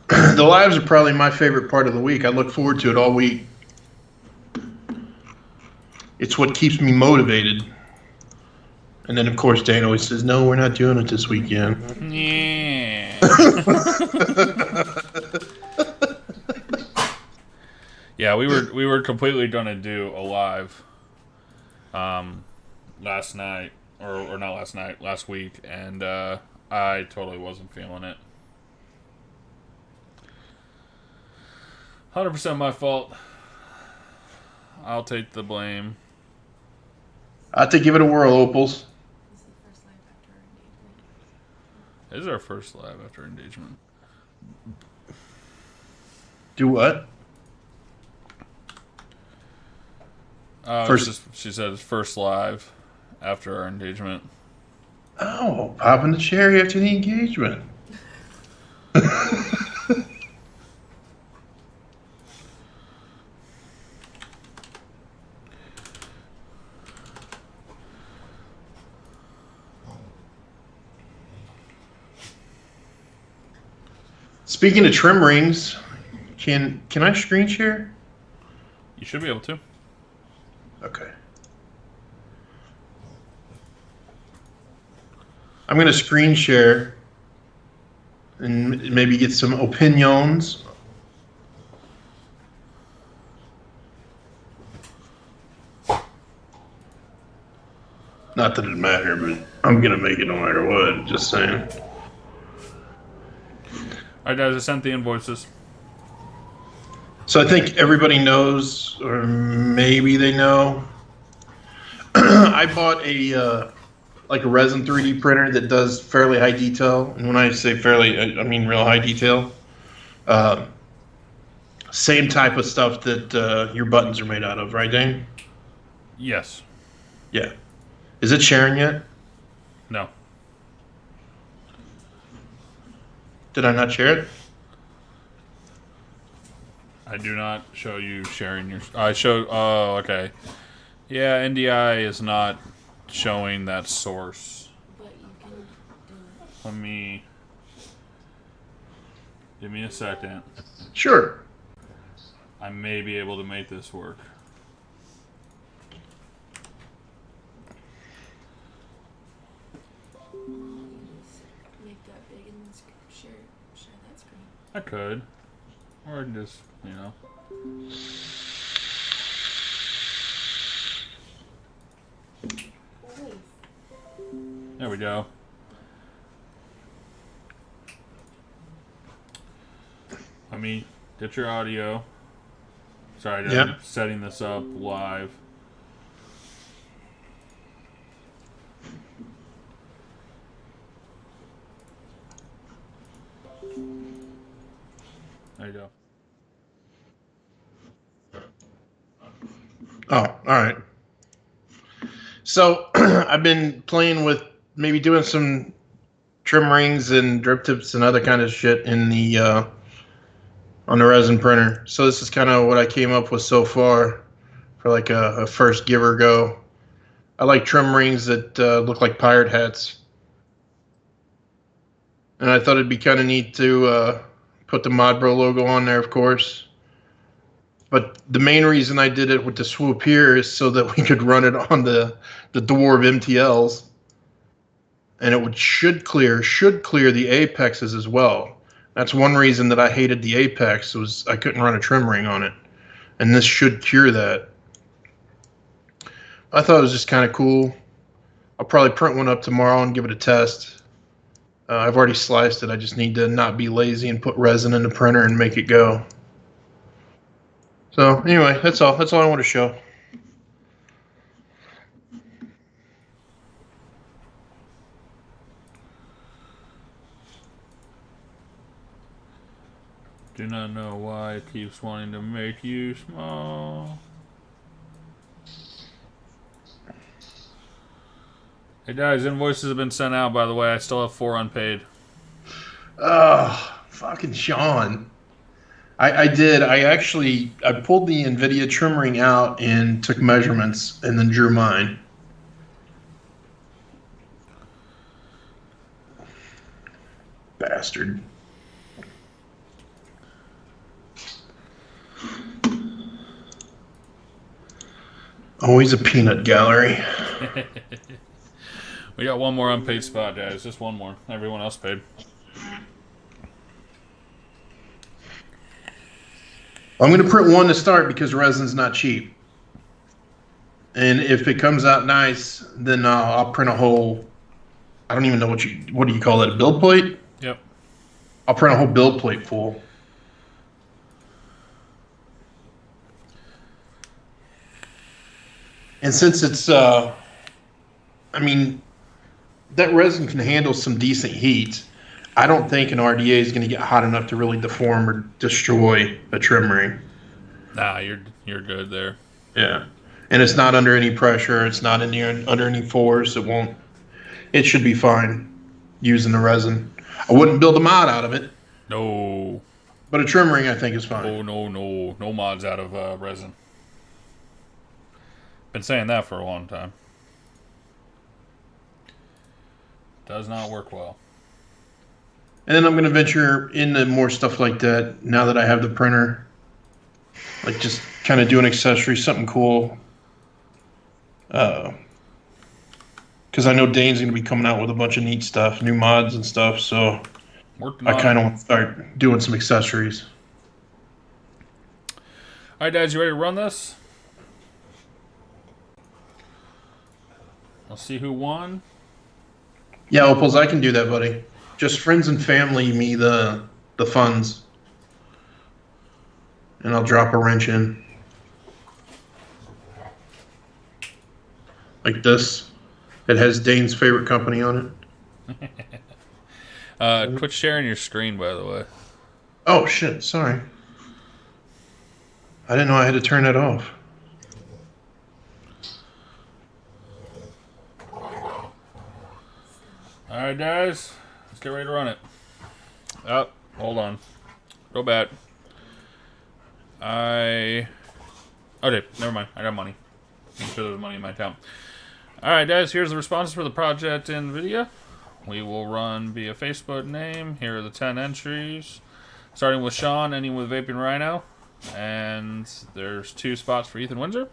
The lives are probably my favorite part of the week. I look forward to it all week. It's what keeps me motivated. And then, of course, Dane always says, "No, we're not doing it this weekend." Yeah. Yeah, we were completely gonna do a live last night, or not last night, last week, and I totally wasn't feeling it. 100% my fault. I'll take the blame. I have to give it a whirl, Opals. This is our first live after engagement. Do what? First, she said it's first live after our engagement. Oh, popping the cherry after the engagement. Speaking of trim rings, can I screen share? You should be able to. Okay. I'm going to screen share and maybe get some opinions. Not that it matters, but I'm going to make it no matter what, just saying. Alright guys, I sent the invoices. So I think everybody knows, or maybe they know. I bought a like a resin 3D printer that does fairly high detail. And when I say fairly, I mean real high detail. Uh, Same type of stuff that your buttons are made out of, right, Dane? Yes. Yeah. Is it sharing yet? No. Did I not share it? I do not show you sharing your. I show. Oh, okay. Yeah, NDI is not showing that source. But you can do it. Let me. Give me a second. Sure. I may be able to make this work. You just make that big and then share that screen. I could. Or I can just, you know. There we go. Let me get your audio. Sorry, Yep. I'm setting this up live. There you go. Oh, all right. So I've been playing with maybe doing some trim rings and drip tips and other kind of shit in the on the resin printer. So this is kind of what I came up with so far for like a first give or go. I like trim rings that look like pirate hats, and I thought it'd be kind of neat to put the ModBro logo on there, of course. But the main reason I did it with the swoop here is so that we could run it on the Dwarf MTLs, and it should clear the apexes as well. That's one reason that I hated the apex was I couldn't run a trim ring on it, and this should cure that. I thought it was just kind of cool. I'll probably print one up tomorrow and give it a test. I've already sliced it. I just need to not be lazy and put resin in the printer and make it go. So anyway, that's all. That's all I want to show. Do not know why it keeps wanting to make you small. Hey guys, invoices have been sent out, by the way. I still have 4 unpaid. Oh, fucking Sean. I did. I pulled the NVIDIA trim ring out and took measurements and then drew mine. Bastard. Always a peanut gallery. We got one more unpaid spot, guys. Just one more. Everyone else paid. I'm going to print one to start because resin's not cheap. And if it comes out nice, then I'll print a whole. I don't even know what do you call that? A build plate? Yep. I'll print a whole build plate full. And since it's, I mean, that resin can handle some decent heat. I don't think an RDA is going to get hot enough to really deform or destroy a trim ring. Nah, you're good there. Yeah. And it's not under any pressure. It's not under any force. It should be fine using the resin. I wouldn't build a mod out of it. No. But a trim ring, I think, is fine. Oh, no. No mods out of resin. Been saying that for a long time. Does not work well. And then I'm going to venture into more stuff like that now that I have the printer. Like just kind of do an accessory, something cool. Because I know Dane's going to be coming out with a bunch of neat stuff, new mods and stuff. So Working I on kind it. of want to start doing some accessories. All right, guys, you ready to run this? Let's see who won. Yeah, Opals, I can do that, buddy. Just friends and family me the funds. And I'll drop a wrench in. Like this. It has Dane's favorite company on it. Quit sharing your screen, by the way. Oh, shit. Sorry. I didn't know I had to turn that off. All right, guys. Let's get ready to run it. Oh, hold on. Go back. Okay, never mind. I got money. I'm sure there's money in my account. Alright, guys, here's the responses for the project NVIDIA. We will run via Facebook name. Here are the 10 entries. Starting with Sean, ending with Vaping Rhino. And there's 2 spots for Ethan Windsor.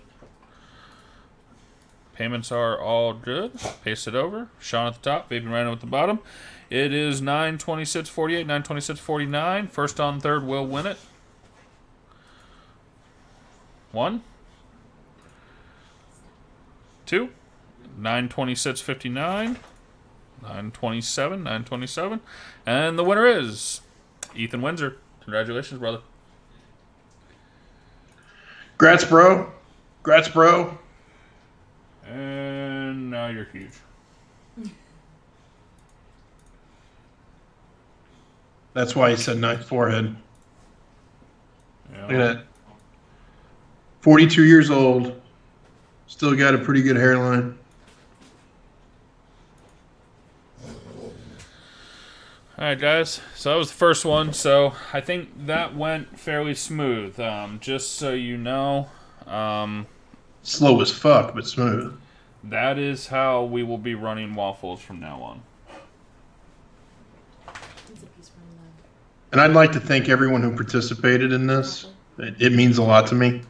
Payments are all good. Paste it over. Sean at the top, Vaping Rhino at the bottom. It is 926.48, 926.49. First on third will win it. 1, 2, 926.59, 927, 927, and the winner is Ethan Windsor. Congratulations, brother. Grats, bro. Grats, bro. And now you're huge. That's why he said nice forehead. Yeah. Look at that. 42 years old. Still got a pretty good hairline. Alright, guys. So that was the first one. So I think that went fairly smooth. Just so you know, Slow as fuck, but smooth. that is how we will be running waffles from now on. It's a piece from the And I'd like to thank everyone who participated in this. It means a lot to me.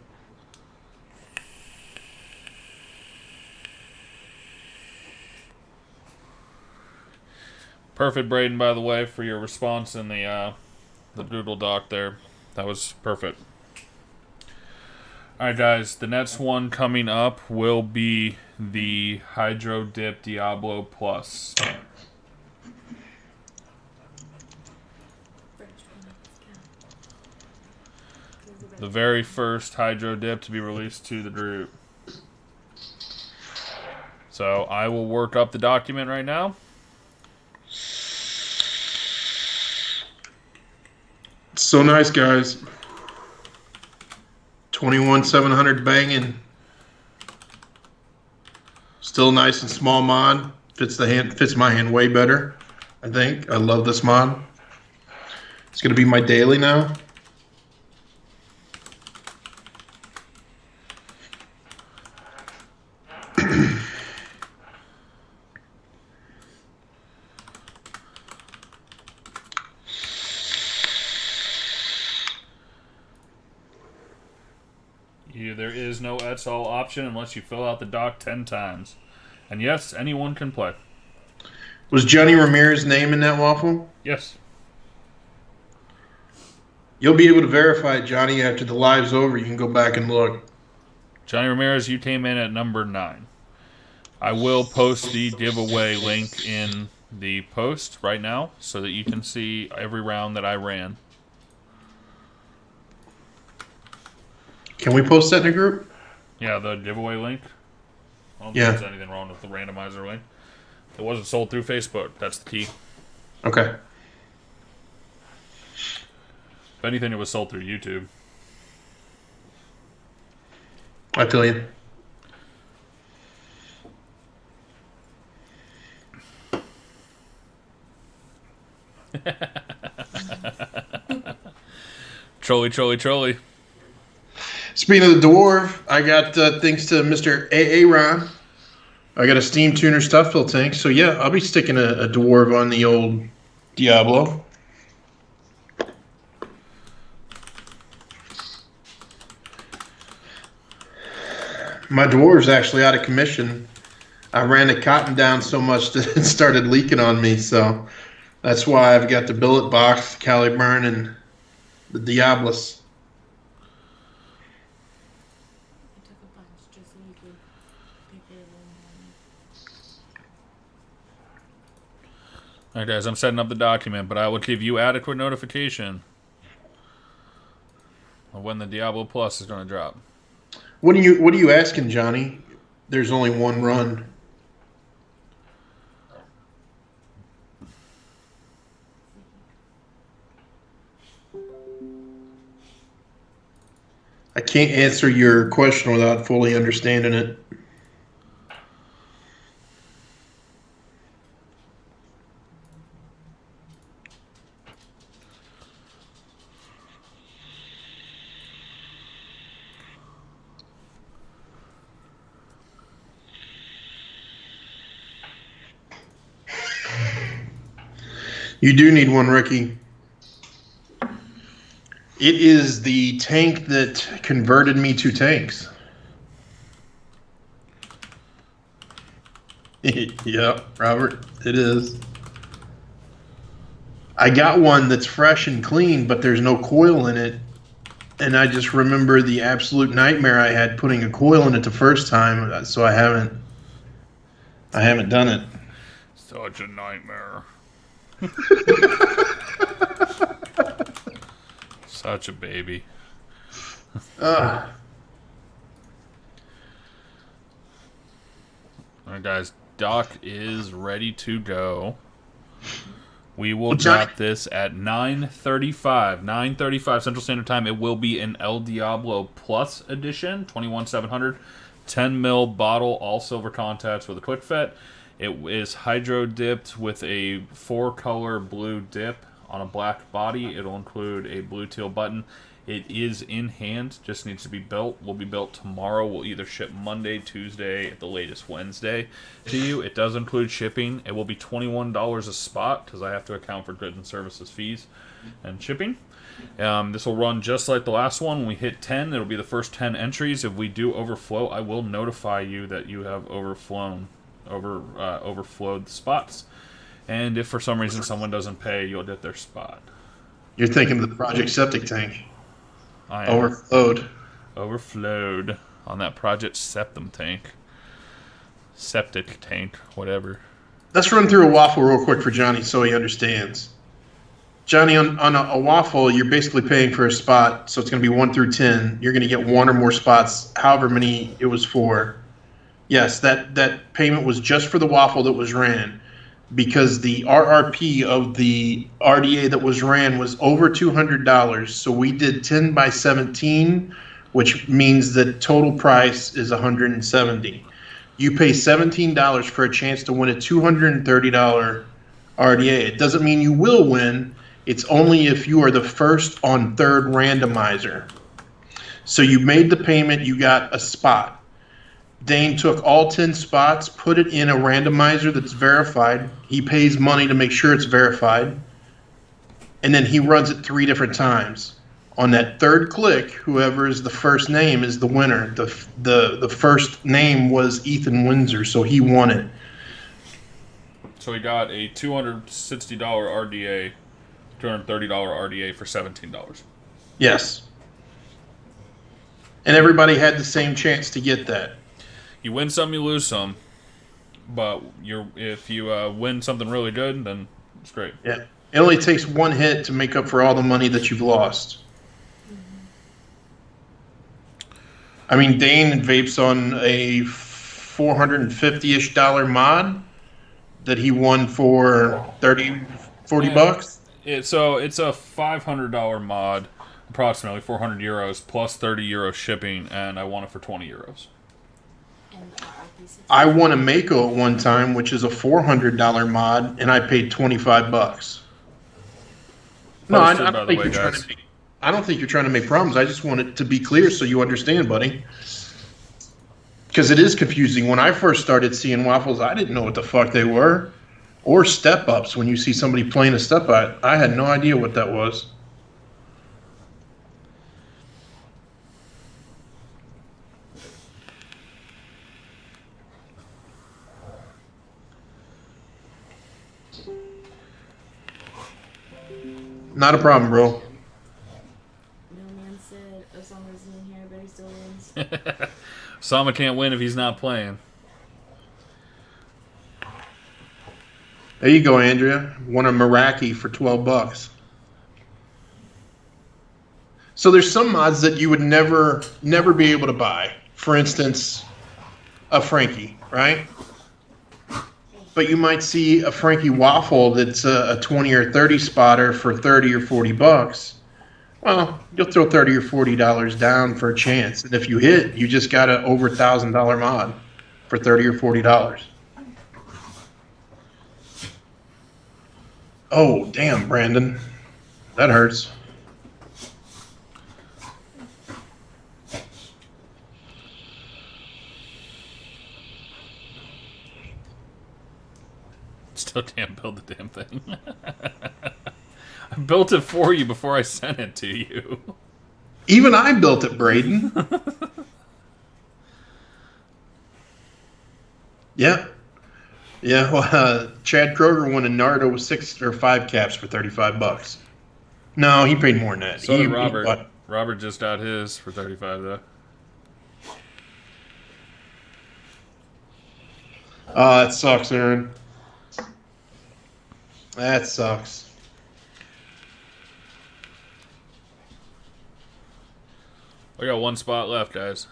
Perfect, Braden, by the way, for your response in the Doodle Doc there. That was perfect. Alright, guys. The next one coming up will be the Hydro Dip Diablo Plus. first one. The very first Hydro Dip to be released to the group. So I will work up the document right now. So nice, guys. 21,700 banging. Still nice and small mod. Fits my hand way better, I think. I love this mod. It's gonna be my daily now. There is no that's all option unless you fill out the doc 10 times. And yes, anyone can play. Was Johnny Ramirez's name in that waffle? Yes. You'll be able to verify it, Johnny, after the live's over. You can go back and look. Johnny Ramirez, you came in at number 9. I will post the giveaway link in the post right now so that you can see every round that I ran. Can we post that in a group? Yeah, the giveaway link. I don't Yeah. think there's anything wrong with the randomizer link. It wasn't sold through Facebook. That's the key. Okay. If anything, it was sold through YouTube. I feel you. Trolley. Speaking of the dwarf, I got thanks to Mr. Ron. I got a steam tuner stuff fill tank. So yeah, I'll be sticking a dwarf on the old Diablo. My dwarf's actually out of commission. I ran the cotton down so much that it started leaking on me. So that's why I've got the billet box, Caliburn, and the Diablos. I took a bunch just so you could pick your room. Alright, guys, I'm setting up the document, but I will give you adequate notification of when the Diablo Plus is going to drop. What are you asking, Johnny? There's only one run. I can't answer your question without fully understanding it. You do need one, Ricky. It is the tank that converted me to tanks. Yep, Robert, it is. I got one that's fresh and clean, but there's no coil in it. And I just remember the absolute nightmare I had putting a coil in it the first time, so I haven't done it. Such a nightmare. Such a baby. All right, guys. Doc is ready to go. We will drop this at 9:35. 9:35 Central Standard Time. It will be an El Diablo Plus edition, 21700, 10 mil bottle, all silver contacts with a quick fit. It is hydro dipped with a 4-color blue dip on a black body. It'll include a blue teal button. It is in hand, just needs to be built. Will be built tomorrow. We'll either ship Monday, Tuesday, at the latest Wednesday to you. It does include shipping. It will be $21 a spot because I have to account for goods and services fees and shipping. This will run just like the last one. When we hit 10, it'll be the first 10 entries. If we do overflow, I will notify you that you have overflowed the spots. And if for some reason someone doesn't pay, you'll get their spot. You're thinking of the Project Septic Tank. I am Overflowed on that Project Septum tank. Septic tank, whatever. Let's run through a waffle real quick for Johnny so he understands. Johnny, on a waffle, you're basically paying for a spot, so it's going to be 1 through 10. You're going to get 1 or more spots, however many it was for. Yes, that payment was just for the waffle that was ran, because the RRP of the RDA that was ran was over $200. So we did 10 by 17, which means the total price is $170. You pay $17 for a chance to win a $230 RDA. It doesn't mean you will win. It's only if you are the first on third randomizer. So you made the payment, you got a spot. Dane took all 10 spots, put it in a randomizer that's verified. He pays money to make sure it's verified. And then he runs it 3 different times. On that third click, whoever is the first name is the winner. The first name was Ethan Windsor, so he won it. So he got a $260 RDA, $230 RDA for $17. Yes. And everybody had the same chance to get that. You win some, you lose some. But if you win something really good, then it's great. Yeah. It only takes 1 hit to make up for all the money that you've lost. I mean, Dane vapes on a $450-ish mod that he won for 30, 40 bucks. So it's a $500 mod, approximately 400 euros, plus 30 euros shipping, and I won it for 20 euros. I won a Mako at one time, which is a $400 mod, and I paid 25 bucks. No, I don't think you're trying to make problems. I just want it to be clear so you understand, buddy. Because it is confusing. When I first started seeing waffles, I didn't know what the fuck they were. Or step-ups. When you see somebody playing a step-up, I had no idea what that was. Not a problem, bro. No man said Osama's in here, but he still wins. Osama can't win if he's not playing. There you go, Andrea. Won a Meraki for 12 bucks. So there's some mods that you would never be able to buy. For instance, a Frankie, right? But you might see a Frankie waffle that's a 20 or 30 spotter for 30 or 40 bucks. Well, you'll throw $30 or $40 down for a chance, and if you hit, you just got a over $1,000 mod for $30 or $40. Oh, damn, Brandon, that hurts. Still can't build the damn thing. I built it for you before I sent it to you. Even I built it, Braden. Yeah. Yeah, well, Chad Kroger won a Naruto with 6 or 5 caps for $35. No, he paid more than that. So he, did Robert. He Robert just got his for 35 though. Oh, that sucks, Aaron. That sucks. I got one spot left, guys.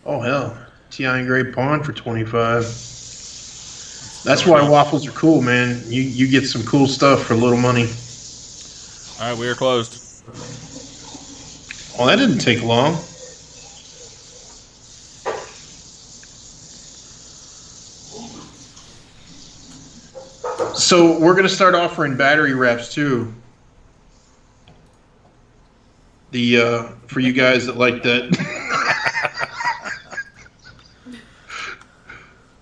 Oh, hell. T.I. engraved pawn for 25. That's why waffles are cool, man. You get some cool stuff for little money. All right, we are closed. Well, that didn't take long. So we're going to start offering battery wraps, too. For you guys that like that.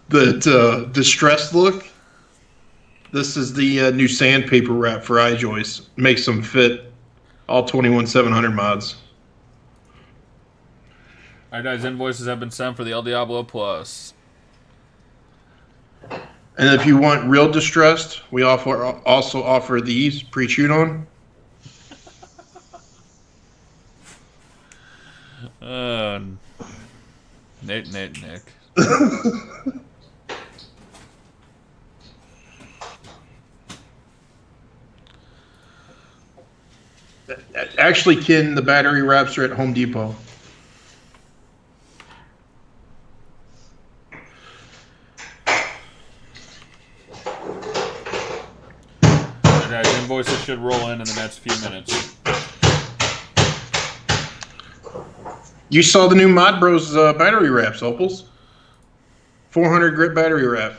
That distressed look. This is the new sandpaper wrap for iJoys. Makes them fit all 21-700 mods. All right, guys. Invoices have been sent for the El Diablo Plus. And if you want real distressed, we also offer these pre-chewed on. Nick. Actually, Ken, the battery wraps are at Home Depot. Guys, invoices should roll in the next few minutes. You saw the new Mod Bros battery wraps, Opals. 400 grit battery wrap.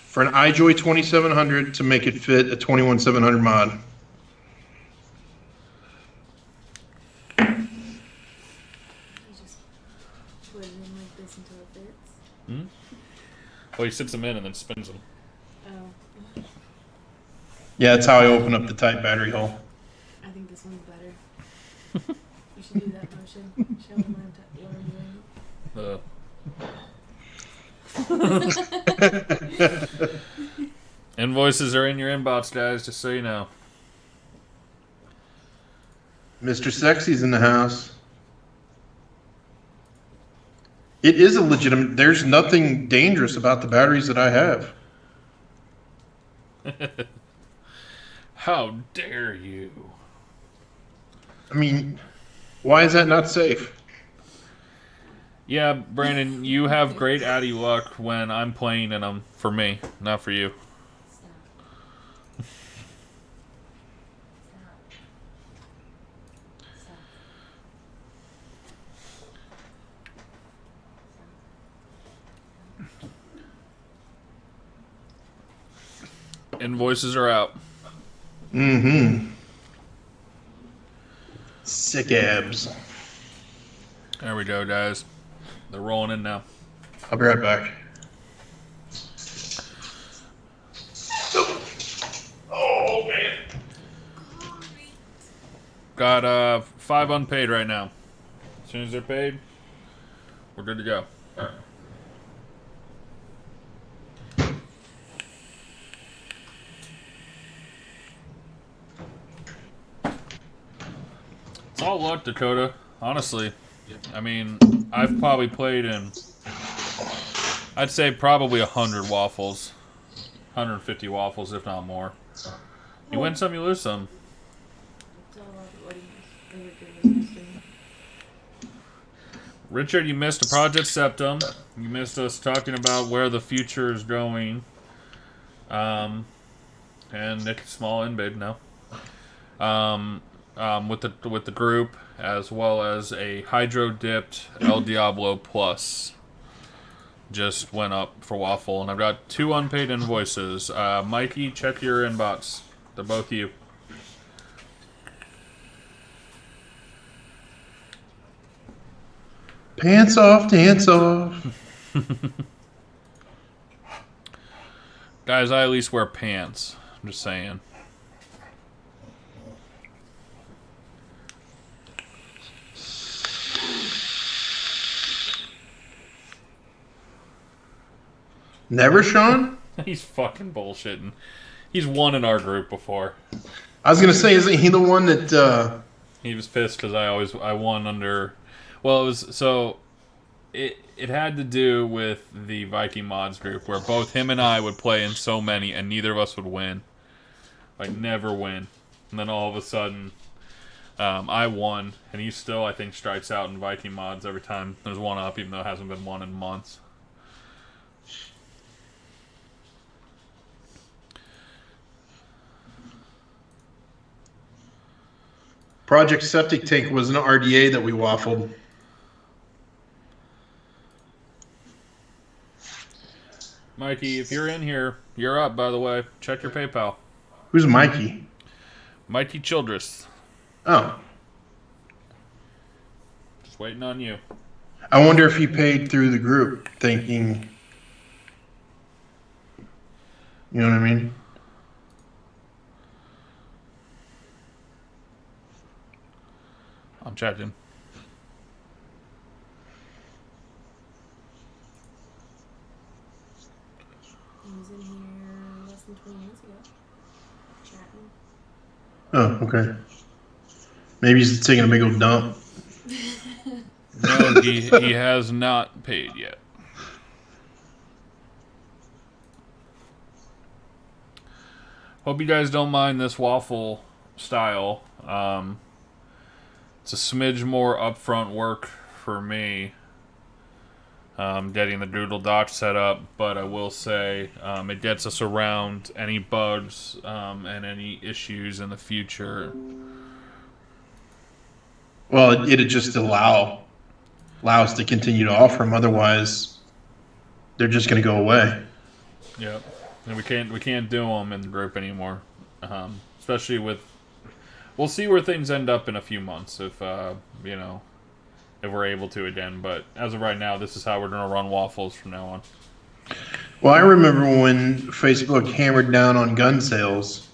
For an iJoy 2700 to make it fit a 21700 mod. Well, he sits them in and then spins them. Oh. Yeah, that's how I open up the tight battery hole. I think this one's better. You should do that motion. Show them what I'm doing. Invoices are in your inbox, guys, just so you know. Mr. Sexy's in the house. It is a legitimate. There's nothing dangerous about the batteries that I have. How dare you? I mean, why is that not safe? Yeah, Brandon, you have great Addy luck when I'm playing in them for me, not for you. Invoices are out. Mm-hmm. Sick abs. There we go, guys. They're rolling in now. I'll be right back. Oh, man. Got 5 unpaid right now. As soon as they're paid, we're good to go. It's all luck, Dakota. Honestly. I mean, I've probably played in, I'd say probably 100 waffles. 150 waffles, if not more. You win some, you lose some. Richard, you missed a Project Septum. You missed us talking about where the future is going. And Nick Small and Big now. With the group, as well as a hydro dipped El Diablo Plus just went up for Waffle, and I've got 2 unpaid invoices. Mikey, check your inbox. They're both you. Pants off, dance off. Guys, I at least wear pants. I'm just saying. Never, Sean? He's fucking bullshitting. He's won in our group before. I was gonna say, isn't he the one that? He was pissed because I won under. Well, it was so. It had to do with the Viking mods group where both him and I would play in so many and neither of us would win. Like never win. And then all of a sudden, I won, and he still I think strikes out in Viking mods every time there's one up, even though it hasn't been won in months. Project Septic Tank was an RDA that we waffled. Mikey, if you're in here, you're up, by the way. Check your PayPal. Who's Mikey? Mikey Childress. Oh. Just waiting on you. I wonder if he paid through the group thinking, you know what I mean? I'm checking. He was in here less than 20 minutes ago. Chatting. Oh, okay. Maybe he's taking a big old dump. No, he has not paid yet. Hope you guys don't mind this waffle style. It's a smidge more upfront work for me. Getting the Doodle Dock set up, but I will say it gets us around any bugs and any issues in the future. Well, it'd just allow us to continue to offer them. Otherwise, they're just going to go away. Yep, and we can't do them in the group anymore, especially with. We'll see where things end up in a few months if if we're able to again. But as of right now, this is how we're going to run waffles from now on. Well, I remember when Facebook hammered down on gun sales.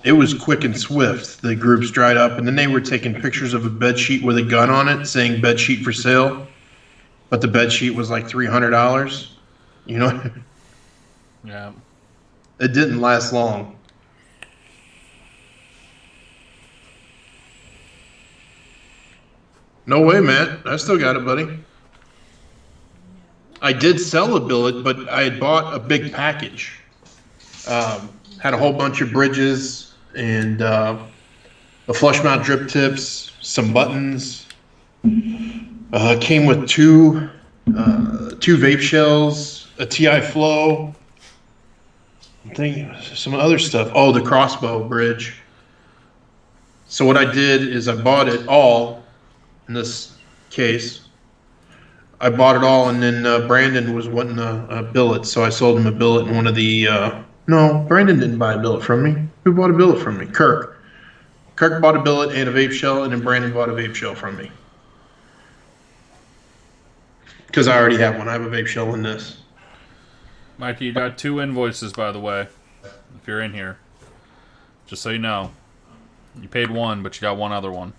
It was quick and swift. The groups dried up, and then they were taking pictures of a bed sheet with a gun on it, saying "bed sheet for sale," but the bed sheet was like $300. You know, Yeah. it didn't last long. No way, Matt. I still got it, buddy. I did sell a billet, but I had bought a big package. Had a whole bunch of bridges and the flush mount drip tips, some buttons. Came with two vape shells, a TI Flow. I think some other stuff. Oh, the crossbow bridge. So what I did is I bought it all. In this case, I bought it all, and then Brandon was wanting a billet, so I sold him a billet and one of the. No, Brandon didn't buy a billet from me. Who bought a billet from me? Kirk. Kirk bought a billet and a vape shell, and then Brandon bought a vape shell from me. Because I already have one. I have a vape shell in this. Mikey, you got 2 invoices, by the way, if you're in here. Just so you know. You paid 1, but you got 1 other one.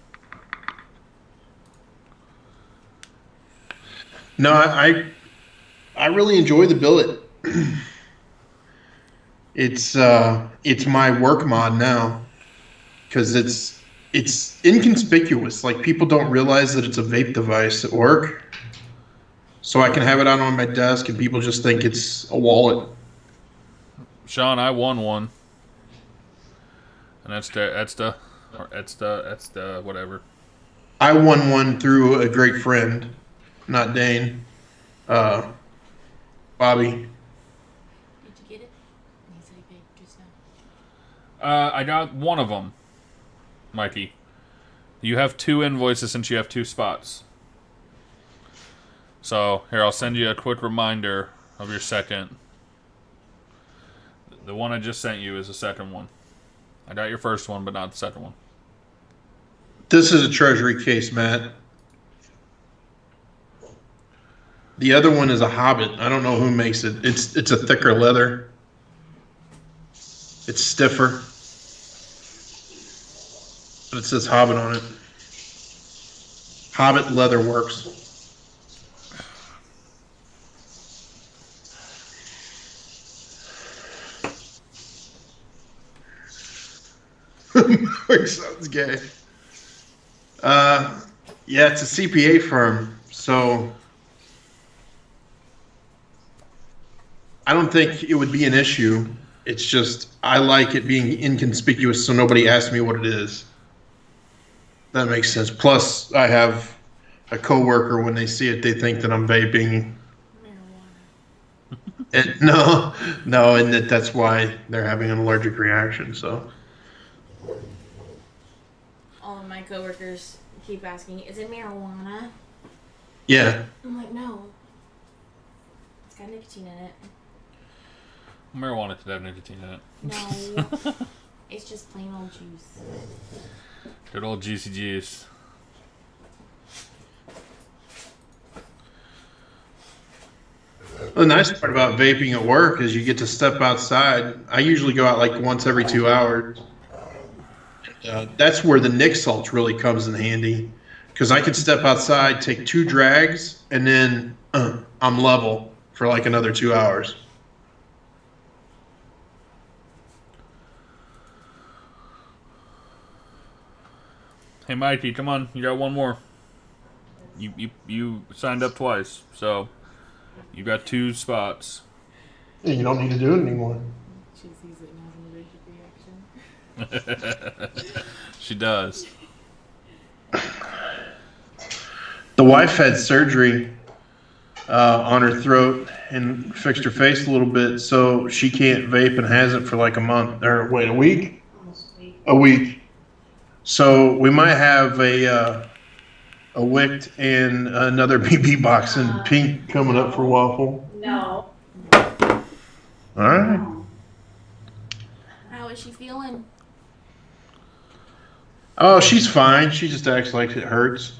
No, I really enjoy the billet. It's my work mod now because it's inconspicuous. Like people don't realize that it's a vape device at work. So I can have it out on my desk and people just think it's a wallet. Sean, I won one. And that's the whatever. I won one through a great friend not Dane. Bobby. Did you get it? He said he paid just now. I got one of them, Mikey. You have 2 invoices since you have 2 spots. So, here, I'll send you a quick reminder of your second. The one I just sent you is the second one. I got your first one, but not the second one. This is a treasury case, Matt. The other one is a Hobbit. I don't know who makes it. It's a thicker leather. It's stiffer. But it says Hobbit on it. Hobbit Leather Works. Sounds gay. Yeah, it's a CPA firm, so I don't think it would be an issue. It's just I like it being inconspicuous, so nobody asks me what it is. That makes sense. Plus, I have a coworker. When they see it, they think that I'm vaping. Marijuana. No, and that's why they're having an allergic reaction. So. All of my coworkers keep asking, "Is it marijuana?" Yeah. I'm like, "No. It's got nicotine in it." Marijuana could have nicotine in it. No. It's just plain old juice. Good old juicy juice. The nice part about vaping at work is you get to step outside. I usually go out like once every 2 hours. That's where the Nick Salts really comes in handy, because I can step outside, take 2 drags, and then I'm level for like another 2 hours. Hey, Mikey, come on. You got one more. You signed up twice, so you got 2 spots. Yeah, you don't need to do it anymore. She sees it and has an allergic reaction. She does. The wife had surgery on her throat and fixed her face a little bit, so she can't vape and hasn't for like a month. Or wait, a week? Almost a week. A week. So we might have a wicked and another BB box in pink coming up for Waffle. No. All right. How is she feeling? Oh, she's fine. She just acts like it hurts.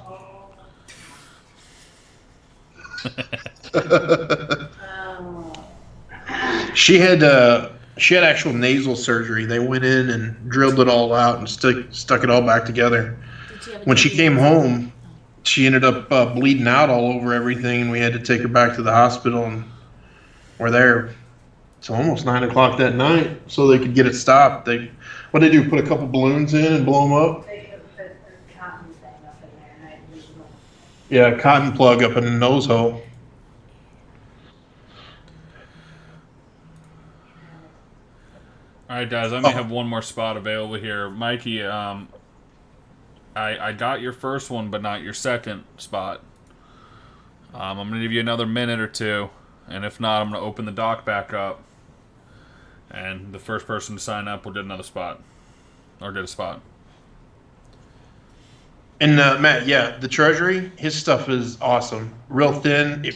She had actual nasal surgery. They went in and drilled it all out and stuck it all back together. Did she have a When she baby? came home, she ended up bleeding out all over everything, and we had to take her back to the hospital. And we're there till almost 9 o'clock that night so they could get it stopped. What they do? Put a couple balloons in and blow them up. They could put a cotton thing up in there and I'd leave them. Yeah, a cotton plug up in the nose hole. All right, guys. I may have one more spot available here, Mikey. I got your first one, but not your second spot. I'm gonna give you another minute or 2, and if not, I'm gonna open the dock back up, and the first person to sign up will get another spot, or get a spot. And Matt, yeah, the Treasury, his stuff is awesome. Real thin.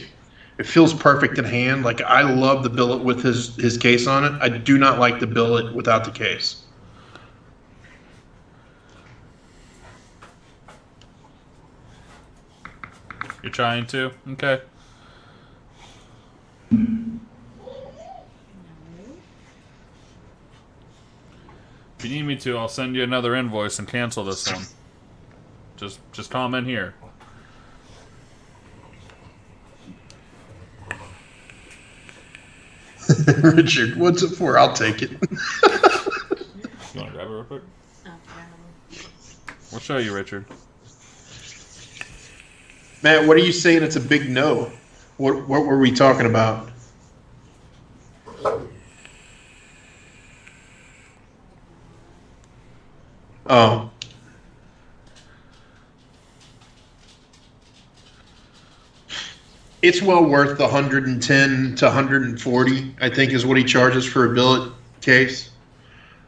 It feels perfect in hand. Like, I love the billet with his case on it. I do not like the billet without the case. You're trying to? Okay. If you need me to, I'll send you another invoice and cancel this one. Just comment here. Richard, what's it for? I'll take it. You want to grab it real quick? Oh, yeah. We'll show you, Richard. Matt, what are you saying? It's a big no. What were we talking about? Oh. It's well worth the 110 to 140, I think, is what he charges for a billet case.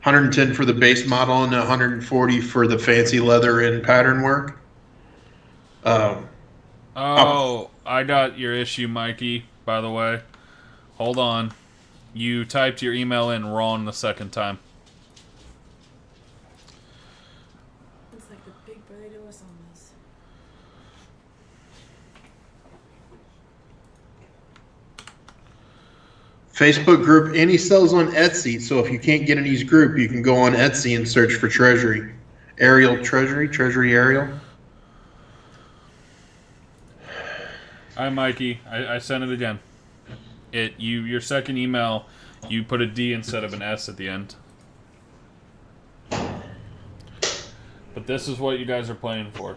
110 for the base model and 140 for the fancy leather and pattern work. Um, Oh, I got your issue, Mikey, by the way. Hold on. You typed your email in wrong the second time. It's like the big brother to us on this. Facebook group, and he sells on Etsy. So if you can't get in his group, you can go on Etsy and search for Treasury. Treasury Ariel. Hi, Mikey. I sent it again. Your second email, you put a D instead of an S at the end. But this is what you guys are playing for.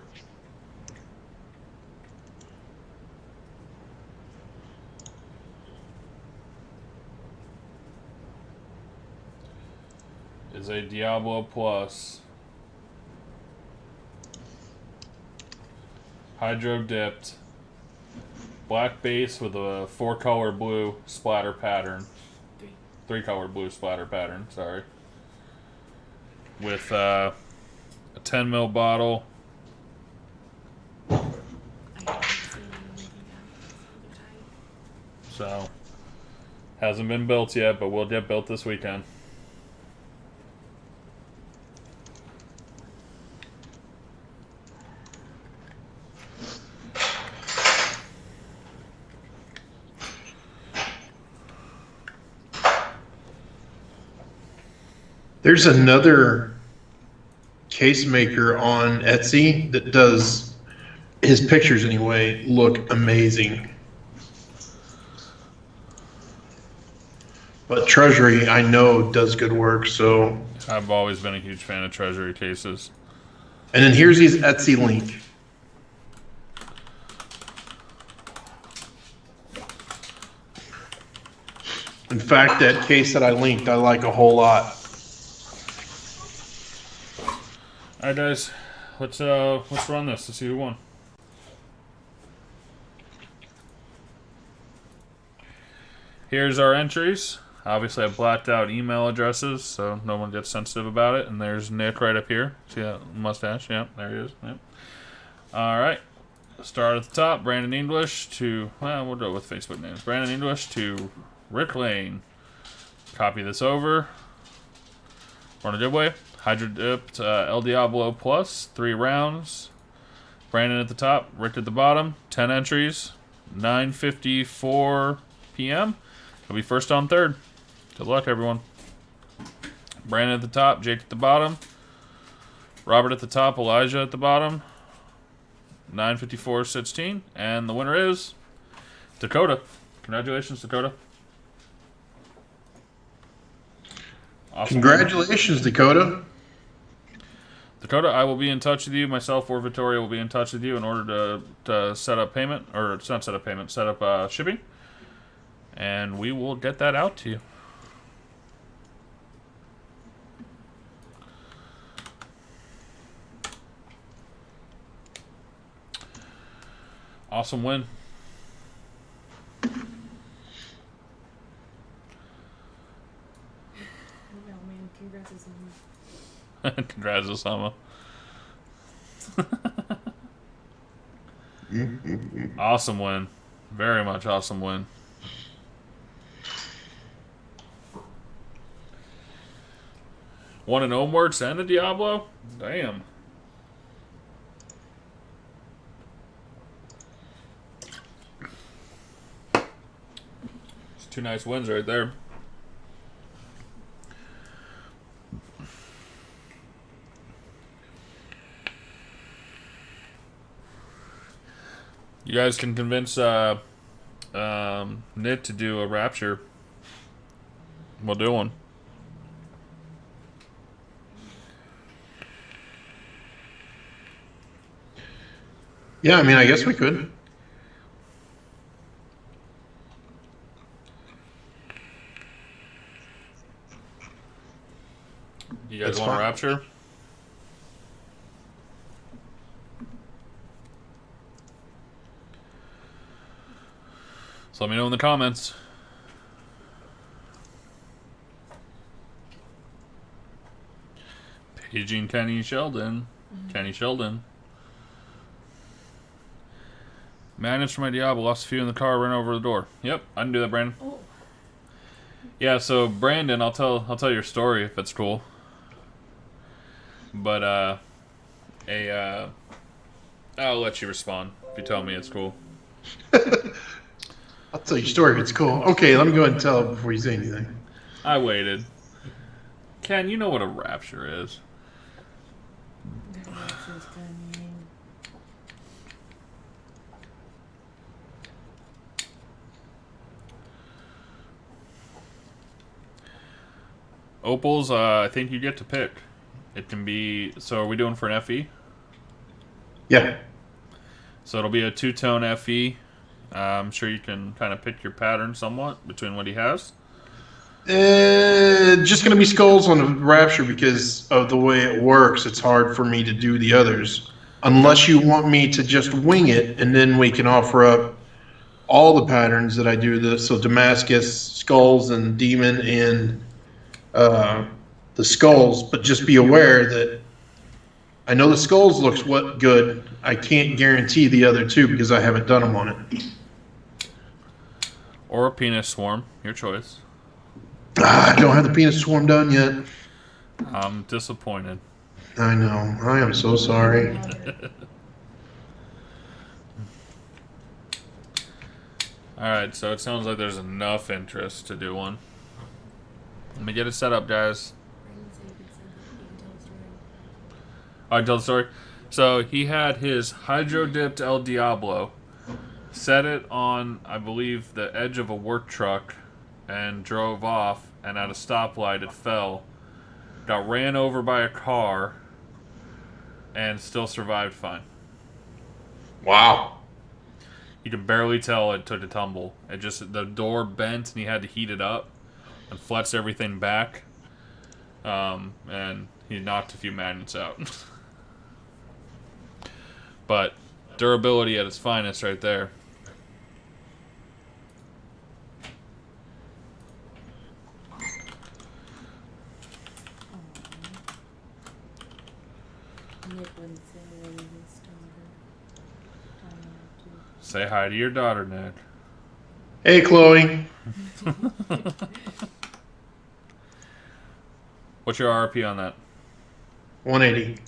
Is a Diablo Plus hydro dipped black base with a 4-color blue splatter pattern. 3-color blue splatter pattern, sorry. With a 10 ml bottle. I haven't seen anything else. So, hasn't been built yet, but will get built this weekend. There's another case maker on Etsy that does, his pictures anyway, look amazing. But Treasury, I know, does good work, so. I've always been a huge fan of Treasury cases. And then here's his Etsy link. In fact, that case that I linked, I like a whole lot. Alright guys, let's run this to see who won. Here's our entries. Obviously I blacked out email addresses so no one gets sensitive about it. And there's Nick right up here. See that mustache? Yep, there he is. Yep. Alright. Start at the top. Brandon English to, well, we'll go with Facebook names. Brandon English to Rick Lane. Copy this over. Run a good way. Hydro dipped El Diablo Plus, 3 rounds. Brandon at the top, Rick at the bottom. 10 entries. 9:54 p.m. He'll be first on third. Good luck, everyone. Brandon at the top, Jake at the bottom. Robert at the top, Elijah at the bottom. 9:54:16, and the winner is Dakota. Congratulations, Dakota. Awesome. Congratulations, Dakota. Dakota, I will be in touch with you. Myself or Victoria will be in touch with you in order to set up payment, or it's not set up payment, set up shipping, and we will get that out to you. Awesome win. Oh man, congrats, Osama. Congrats, Osama. Awesome win. Very much awesome win. Won an Omeworks and a Diablo? Damn. It's 2 nice wins right there. You guys can convince Nick to do a Rapture. We'll do one. Yeah, I mean, I guess we could. You guys That's want a fine. Rapture? So let me know in the comments. Paging Kenny Sheldon. Kenny Sheldon. Magnets for my Diablo. Lost a few in the car. Ran over the door. Yep, I can do that, Brandon. Oh. Yeah, so Brandon, I'll tell your story if it's cool. But I'll let you respond if you tell me it's cool. I'll tell you a story if it's cool. Okay, let me go ahead and tell it before you say anything. I waited. Ken, you know what a rapture is. The rapture's coming. Opals, I think you get to pick. It can be... So are we doing for an FE? Yeah. So it'll be a two-tone FE. I'm sure you can kind of pick your pattern somewhat between what he has. Just going to be skulls on the Rapture because of the way it works. It's hard for me to do the others. Unless you want me to just wing it, and then we can offer up all the patterns that I do. So Damascus, skulls, and demon, and the skulls. But just be aware that I know the skulls looks good. I can't guarantee the other two because I haven't done them on it. Or a penis swarm. Your choice. I don't have the penis swarm done yet. I'm disappointed. I know. I am so sorry. Alright, so it sounds like there's enough interest to do one. Let me get it set up, guys. Brandon said you can tell the story. Alright, tell the story. So he had his hydro-dipped El Diablo, set it on, I believe, the edge of a work truck, and drove off, and at a stoplight it fell, got ran over by a car, and still survived fine. Wow. You can barely tell it took a tumble. It just, the door bent and he had to heat it up and flex everything back. And he knocked a few magnets out. But durability at its finest right there. Nick wouldn't say anything stronger. Say hi to your daughter, Nick. Hey, Chloe. What's your RP on that? 180.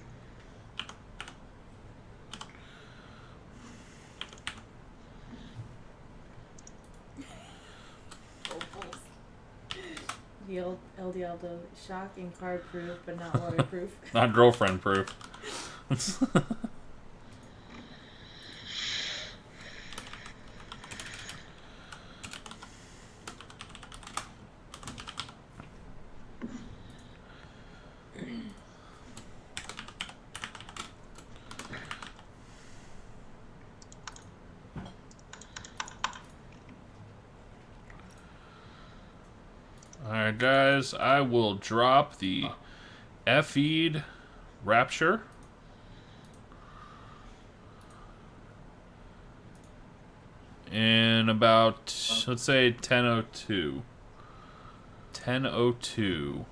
Opals. The old El Diablo, shock and card proof, but not waterproof. Not girlfriend proof. Alright, guys, I will drop the FE'd Rapture. In about, let's say, 10:02. 10:02.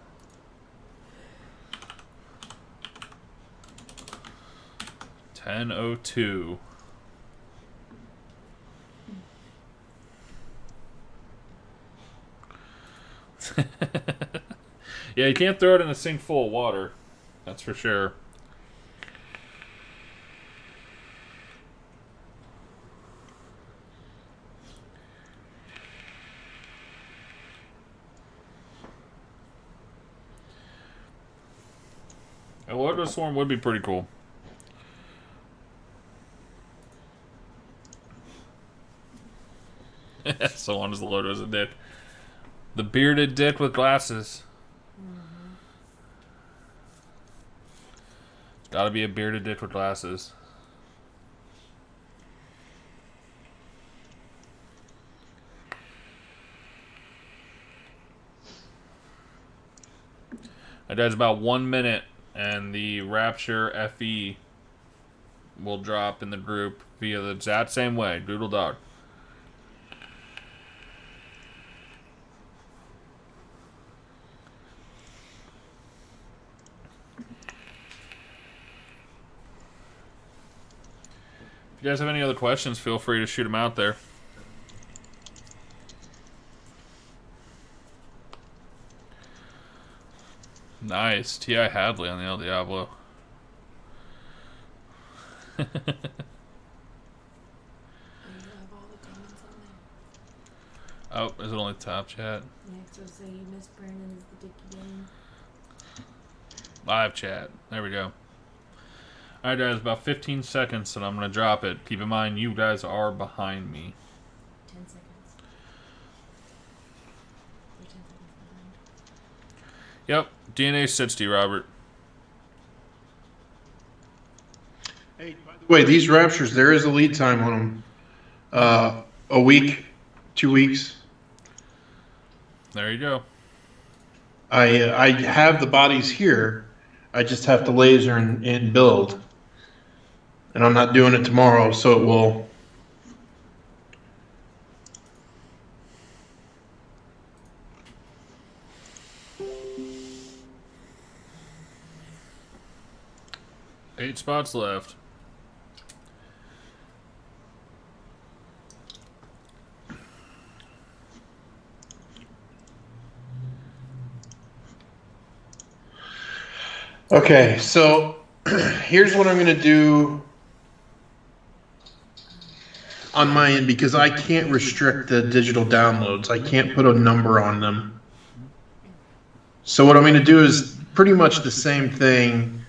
Yeah, you can't throw it in a sink full of water. That's for sure. A Loto Swarm would be pretty cool. So long as the Loto's a dick. The bearded dick with glasses. It's gotta be a bearded dick with glasses. It does about 1 minute, and the Rapture FE will drop in the group via the exact same way, Doodle Dog. If you guys have any other questions, feel free to shoot them out there. Nice. T.I. Hadley on the El Diablo. You have all the comments on there. Oh, is it only top chat? Next will say you miss Brandon's the Dicky game. Live chat. There we go. Alright, guys, about 15 seconds and I'm going to drop it. Keep in mind, you guys are behind me. 10 seconds. You're 10 seconds behind. Yep. DNA 60, Robert. Hey, by the way, these Raptures, there is a lead time on them. A week, 2 weeks. There you go. I have the bodies here. I just have to laser and build. And I'm not doing it tomorrow, so it will. Eight spots left. Okay, so here's what I'm going to do on my end because I can't restrict the digital downloads. I can't put a number on them. So what I'm going to do is pretty much the same thing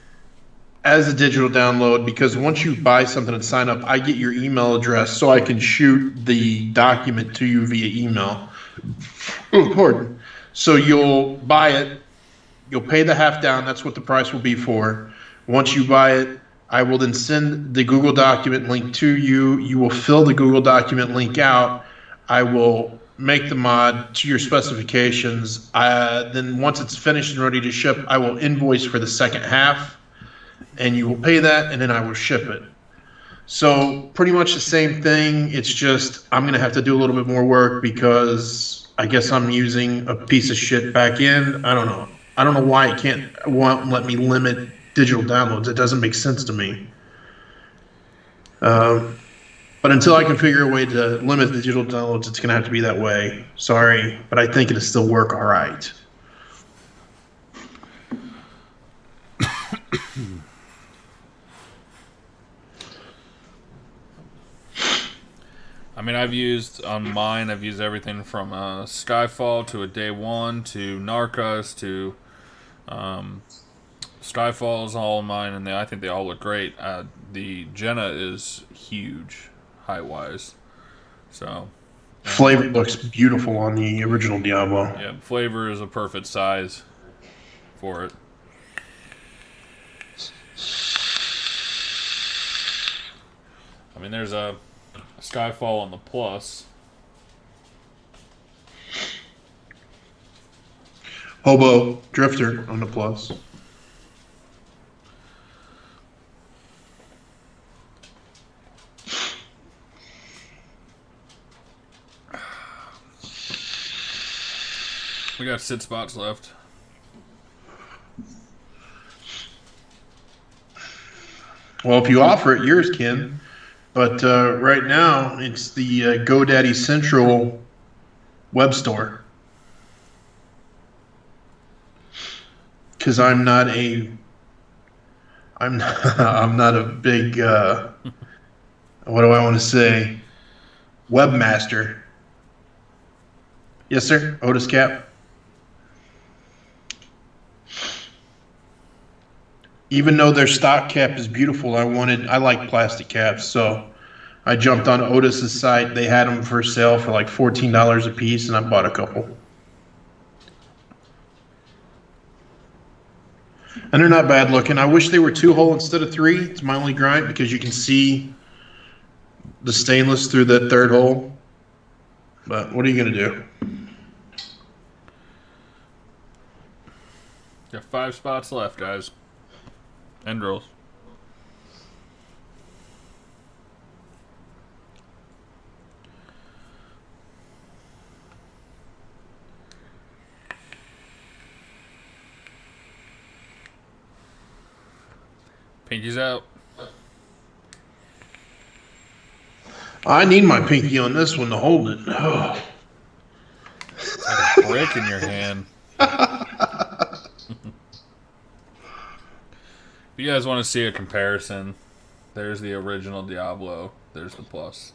as a digital download because once you buy something and sign up, I get your email address so I can shoot the document to you via email. Oh, pardon. So you'll buy it. You'll pay the half down. That's what the price will be for. Once you buy it, I will then send the Google document link to you. You will fill the Google document link out. I will make the mod to your specifications. Then once it's finished and ready to ship, I will invoice for the second half, and you will pay that, and then I will ship it. So pretty much the same thing. It's just I'm going to have to do a little bit more work because I guess I'm using a piece of shit back end. I don't know. I don't know why it won't let me limit digital downloads. It doesn't make sense to me. But until I can figure a way to limit digital downloads, it's going to have to be that way. Sorry, but I think it'll still work all right. I mean, I've used everything from Skyfall to a Day One to Narcos to Skyfall is all of mine, and I think they all look great. The Jenna is huge, height-wise. So Flavor looks beautiful on the original Diablo. yeah, flavor is a perfect size for it. I mean, there's a Skyfall on the Plus. Hobo Drifter on the Plus. We got 6 spots left. Well, if you offer it, yours can. But right now, it's the GoDaddy Central web store. Because I'm not a big what do I want to say? Webmaster. Yes, sir. Otis Cap. Even though their stock cap is beautiful, I like plastic caps, so I jumped on Otis's site. They had them for sale for like $14 a piece, and I bought a couple. And they're not bad looking. I wish they were 2-hole instead of 3. It's my only gripe because you can see the stainless through that 3rd hole. But what are you going to do? Got 5 spots left, guys. And girls. Pinkies out. I need my pinky on this one to hold it. Oh. It's like a brick in your hand. If you guys want to see a comparison, there's the original Diablo. There's the Plus.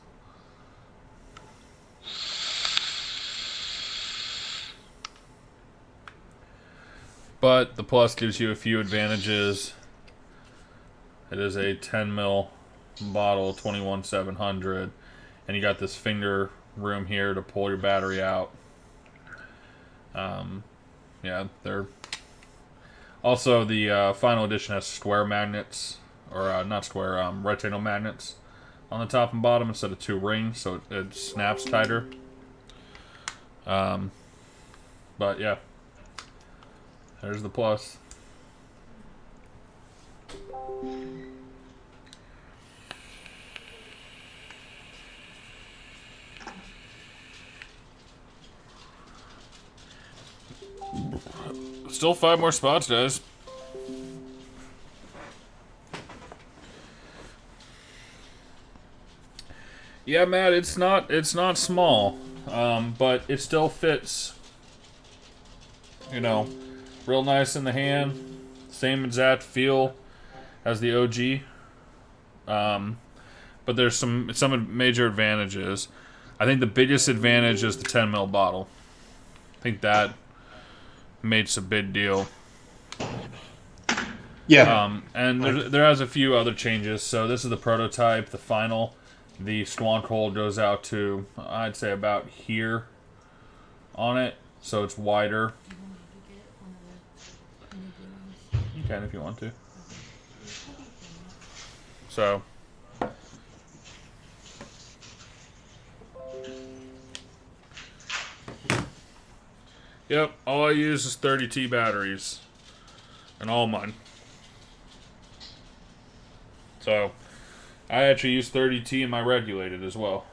But the Plus gives you a few advantages. It is a 10 mil bottle, 21,700, and you got this finger room here to pull your battery out. Yeah, they're also the final edition has square magnets, or not square, rectangle magnets on the top and bottom instead of 2 rings, so it snaps tighter. But yeah, there's the Plus. Still 5 more spots, guys. Yeah, Matt, it's not small, but it still fits. You know, real nice in the hand. Same exact feel as the OG. But there's some major advantages. I think the biggest advantage is the 10 ml bottle. I think that makes a big deal. Yeah. And there has a few other changes. So this is the prototype, the final. The squonk hole goes out to, I'd say, about here on it. So it's wider. You can if you want to. So. Yep, all I use is 30T batteries. And all mine. So, I actually use 30T in my regulated as well.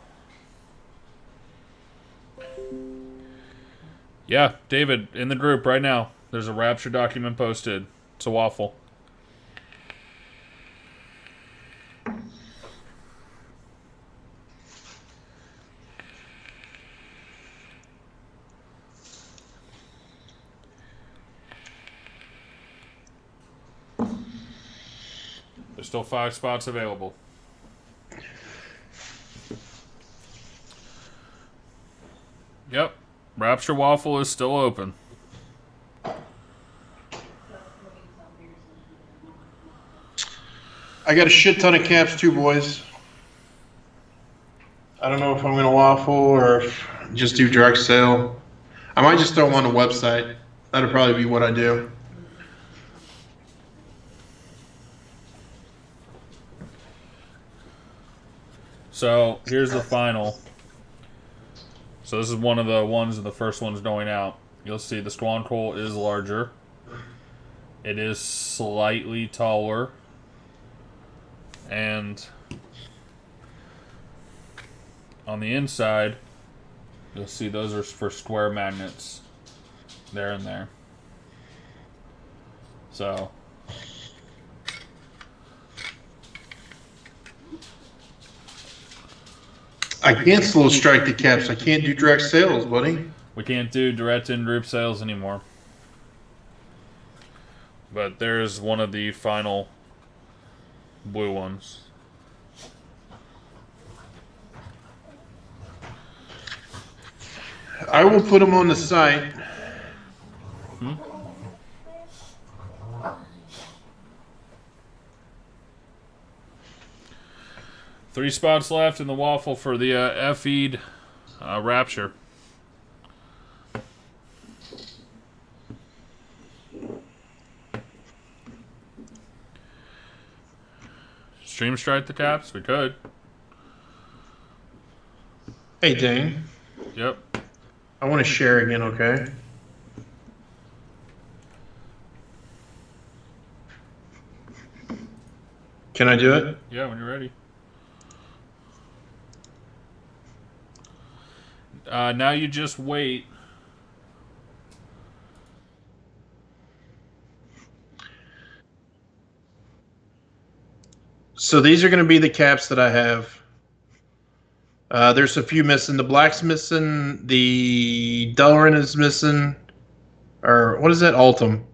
Yeah, David, in the group right now, there's a Rapture document posted. It's a waffle. There's still 5 spots available. Yep. Rapture Waffle is still open. I got a shit ton of caps too, boys. I don't know if I'm going to waffle or just do direct sale. I might just throw them on the website. That'll probably be what I do. So, here's the final. So this is one of the ones, the first one's going out. You'll see the squonk hole is larger. It is slightly taller. And on the inside, you'll see those are for square magnets. There and there. So I can't slow strike the caps. I can't do direct sales, buddy. we can't do direct in-group sales anymore. But there's one of the final blue ones. I will put them on the site. 3 spots left in the waffle for the F-Eed Rapture. Stream strike the caps? We could. Hey, Dane. Yep. I want to share again, okay? Can I do it? Yeah, when you're ready. Now you just wait. So these are going to be the caps that I have. There's a few missing. The black's missing. The Delrin is missing. Or what is that? Altum.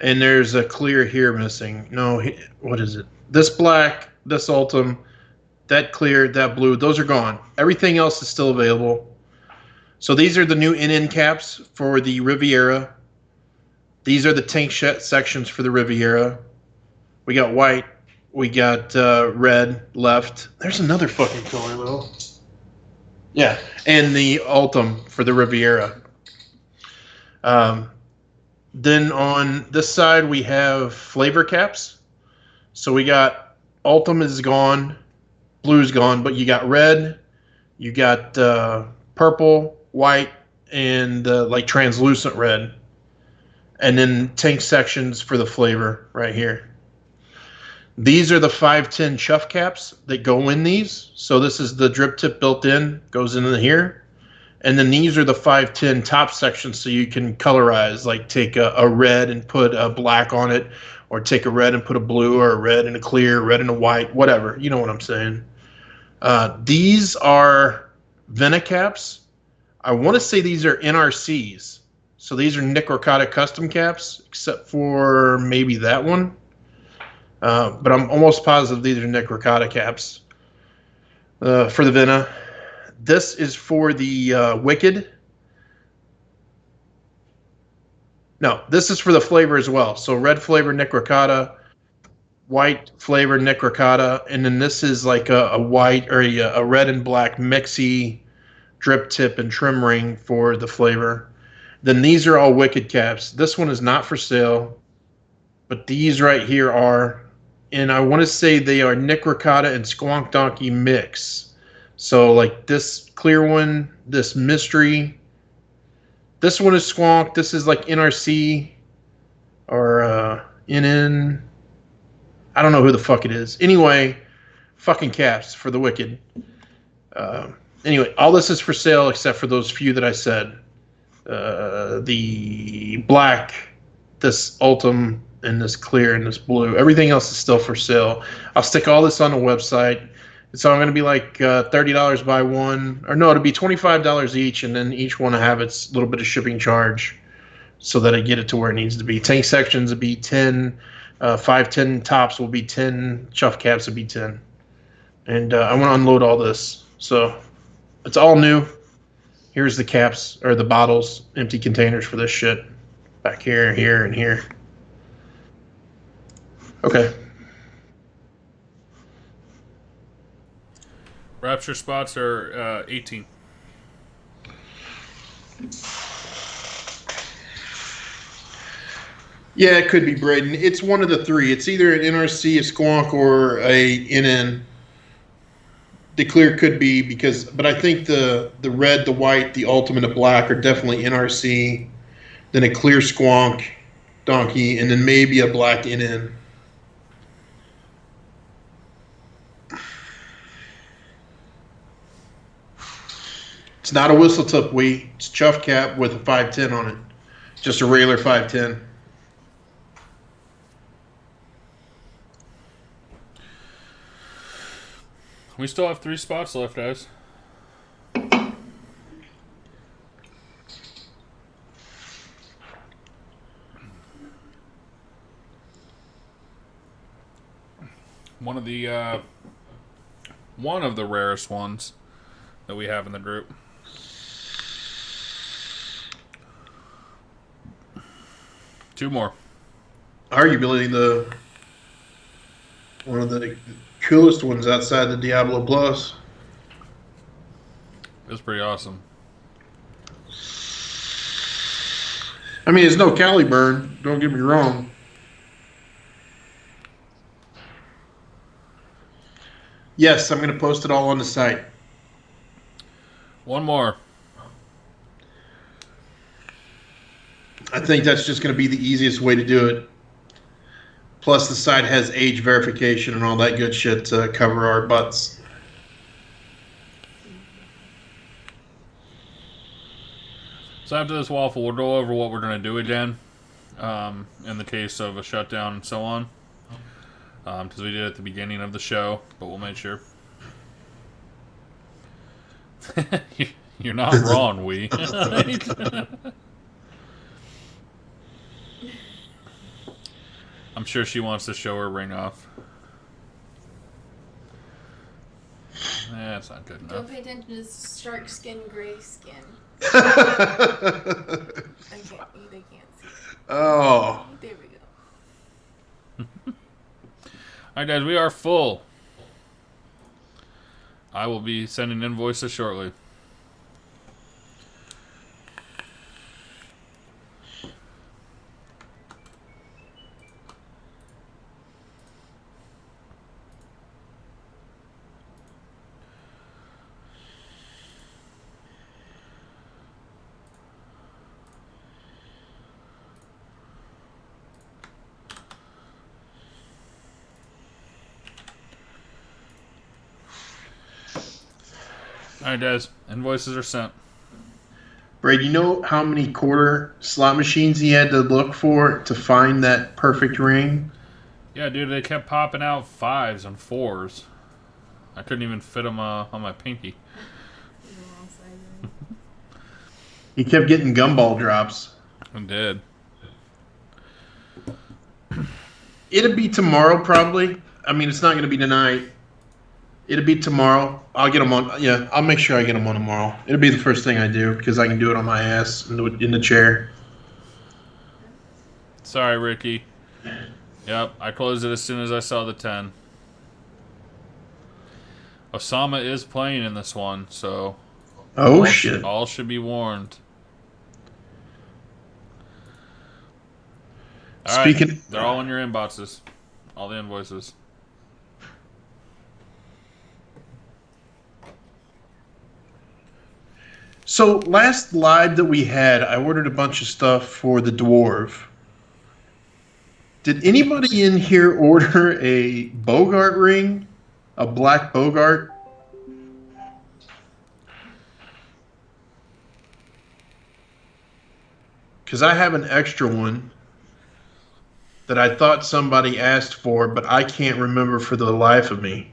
And there's a clear here missing. No, what is it? This black, this Altum, that clear, that blue. Those are gone. Everything else is still available. So these are the new NN caps for the Riviera. These are the tank sections for the Riviera. We got white. We got red left. There's another fucking color though. Yeah, and the Altum for the Riviera. Then on this side we have flavor caps. So we got Altum is gone, blue's gone, but you got red, you got purple, white, and like translucent red. And then tank sections for the flavor right here. These are the 510 chuff caps that go in these. So this is the drip tip built in, goes into here. And then these are the 510 top sections so you can colorize, like take a red and put a black on it, or take a red and put a blue, or a red and a clear, red and a white, whatever. You know what I'm saying. These are Vena caps. I want to say these are NRCs. So these are Nick Ricotta custom caps, except for maybe that one. But I'm almost positive these are Nick Ricotta caps for the Vena. This is for the Wicked. No, this is for the flavor as well. So red flavor Nick Ricotta, white flavor Nick Ricotta, and then this is like a white or a red and black mixy drip tip and trim ring for the flavor. Then these are all Wicked caps. This one is not for sale, but these right here are, and I want to say they are Nick Ricotta and Squonk Donkey mix. So like this clear one, this mystery, this one is Squonk. This is like NRC or NN. I don't know who the fuck it is. Anyway, fucking caps for the Wicked. Anyway, all this is for sale except for those few that I said. The black, this Ultim, and this clear, and this blue. Everything else is still for sale. I'll stick all this on the website. It's all going to be like $30 buy one. Or no, it'll be $25 each, and then each one will have its little bit of shipping charge so that I get it to where it needs to be. Tank sections will be 10. 510 tops will be 10. Chuff caps will be 10. And I want to unload all this. So it's all new. Here's the caps, or the bottles, empty containers for this shit. Back here, here, and here. Okay. Rapture spots are 18. Yeah, it could be Braden. It's one of the three. It's either an NRC, a Squonk, or a NN. The clear could be because, but I think the red, the white, the ultimate, the black are definitely NRC. Then a clear Squonk, Donkey, and then maybe a black NN. It's not a whistle tip wheat. It's chuff cap with a 510 on it. Just a regular 510. We still have 3 spots left, guys. One of the rarest ones that we have in the group. Two more. Arguably one of the coolest ones outside the Diablo Plus. It's pretty awesome. I mean, it's no Caliburn. Don't get me wrong. Yes, I'm going to post it all on the site. One more. I think that's just going to be the easiest way to do it. Plus, the site has age verification and all that good shit to cover our butts. So after this waffle, we'll go over what we're going to do again in the case of a shutdown and so on. Because we did it at the beginning of the show, but we'll make sure. You're not wrong, we. I'm sure she wants to show her ring off. That's not good enough. Don't pay attention to shark skin, gray skin. Oh. They can't see. Oh. There we go. Alright, guys, we are full. I will be sending invoices shortly. Alright, guys, invoices are sent. Brad, you know how many quarter slot machines he had to look for to find that perfect ring? Yeah, dude, they kept popping out 5s and 4s. I couldn't even fit them on my pinky. The wrong size ring. He kept getting gumball drops. I did. It'll be tomorrow, probably. I mean, it's not going to be tonight. It'll be tomorrow. I'll get them on. Yeah, I'll make sure I get them on tomorrow. It'll be the first thing I do because I can do it on my ass in the chair. Sorry, Ricky. Yep, I closed it as soon as I saw the 10. Osama is playing in this one, so... Oh, shit. All should be warned. All right, Speaking... they're all in your inboxes. All the invoices. So, last live that we had, I ordered a bunch of stuff for the dwarf. Did anybody in here order a Bogart ring? A black Bogart? Because I have an extra one that I thought somebody asked for, but I can't remember for the life of me.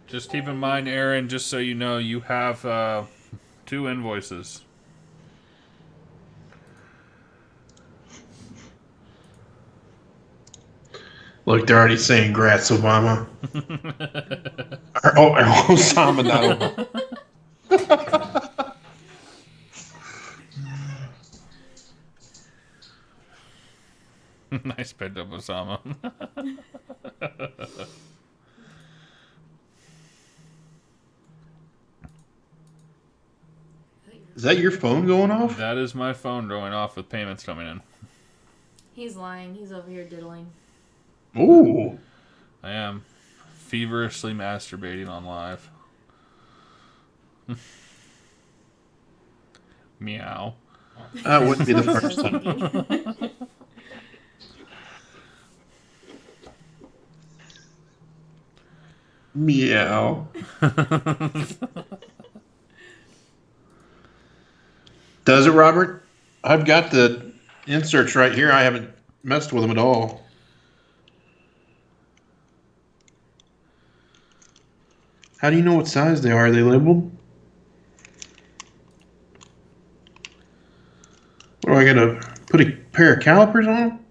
Just keep in mind, Aaron, just so you know, you have 2 invoices. Look, they're already saying "Grats, Obama." or Osama, not Obama. Nice picked up, Osama. Is that your phone going off? That is my phone going off with payments coming in. He's lying. He's over here diddling. Ooh. I am feverishly masturbating on live. Meow. That wouldn't be the first time. Meow. Does it, Robert? I've got the inserts right here. I haven't messed with them at all. How do you know what size they are? Are they labeled? What do I gotta put a pair of calipers on them?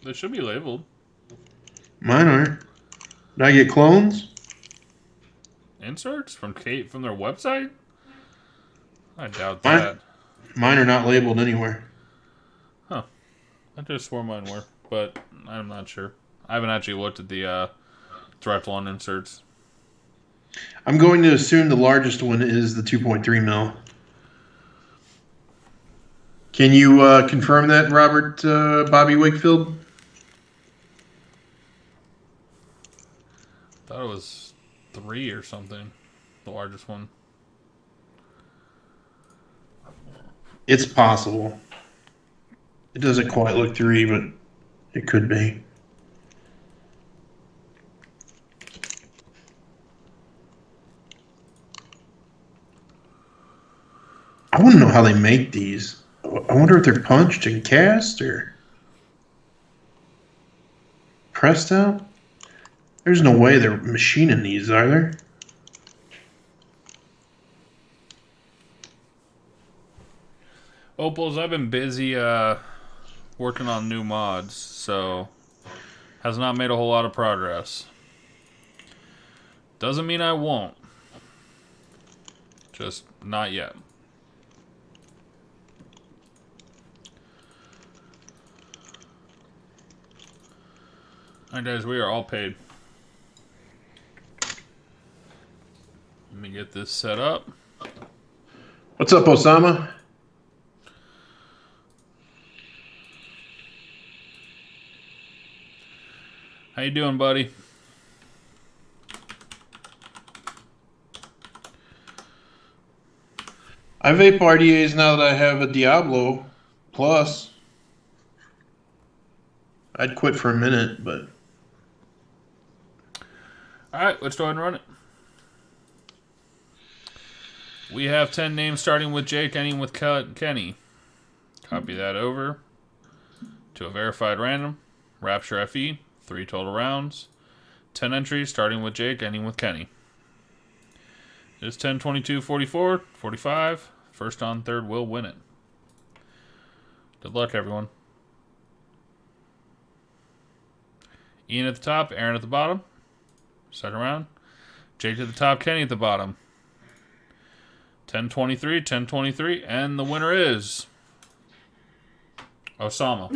They should be labeled. Mine aren't. Did I get clones? Inserts from Kate from their website? I doubt Mine- that. Mine are not labeled anywhere. Huh. I just swore mine were, but I'm not sure. I haven't actually looked at the Threathlon inserts. I'm going to assume the largest one is the 2.3 mil. Can you confirm that, Robert Bobby Wakefield? Thought it was 3 or something. The largest one. It's possible. It doesn't quite look 3, but it could be. I want to know how they make these. I wonder if they're punched and cast or pressed out. There's no way they're machining these, are there? Opals, I've been busy working on new mods, so has not made a whole lot of progress. Doesn't mean I won't. Just not yet. Alright guys, we are all paid. Let me get this set up. What's up, Osama? How you doing, buddy? I vape RDAs now that I have a Diablo Plus. I'd quit for a minute, but... Alright, let's go ahead and run it. We have 10 names starting with Jake, ending with Kenny. Copy that over to a verified random. Rapture FE, 3 total rounds. 10 entries, starting with Jake, ending with Kenny. It is 10, 22, 44, 45. First on third will win it. Good luck, everyone. Ian at the top, Aaron at the bottom. Second round. Jake at the top, Kenny at the bottom. 10-23, 10-23, and the winner is... Osama.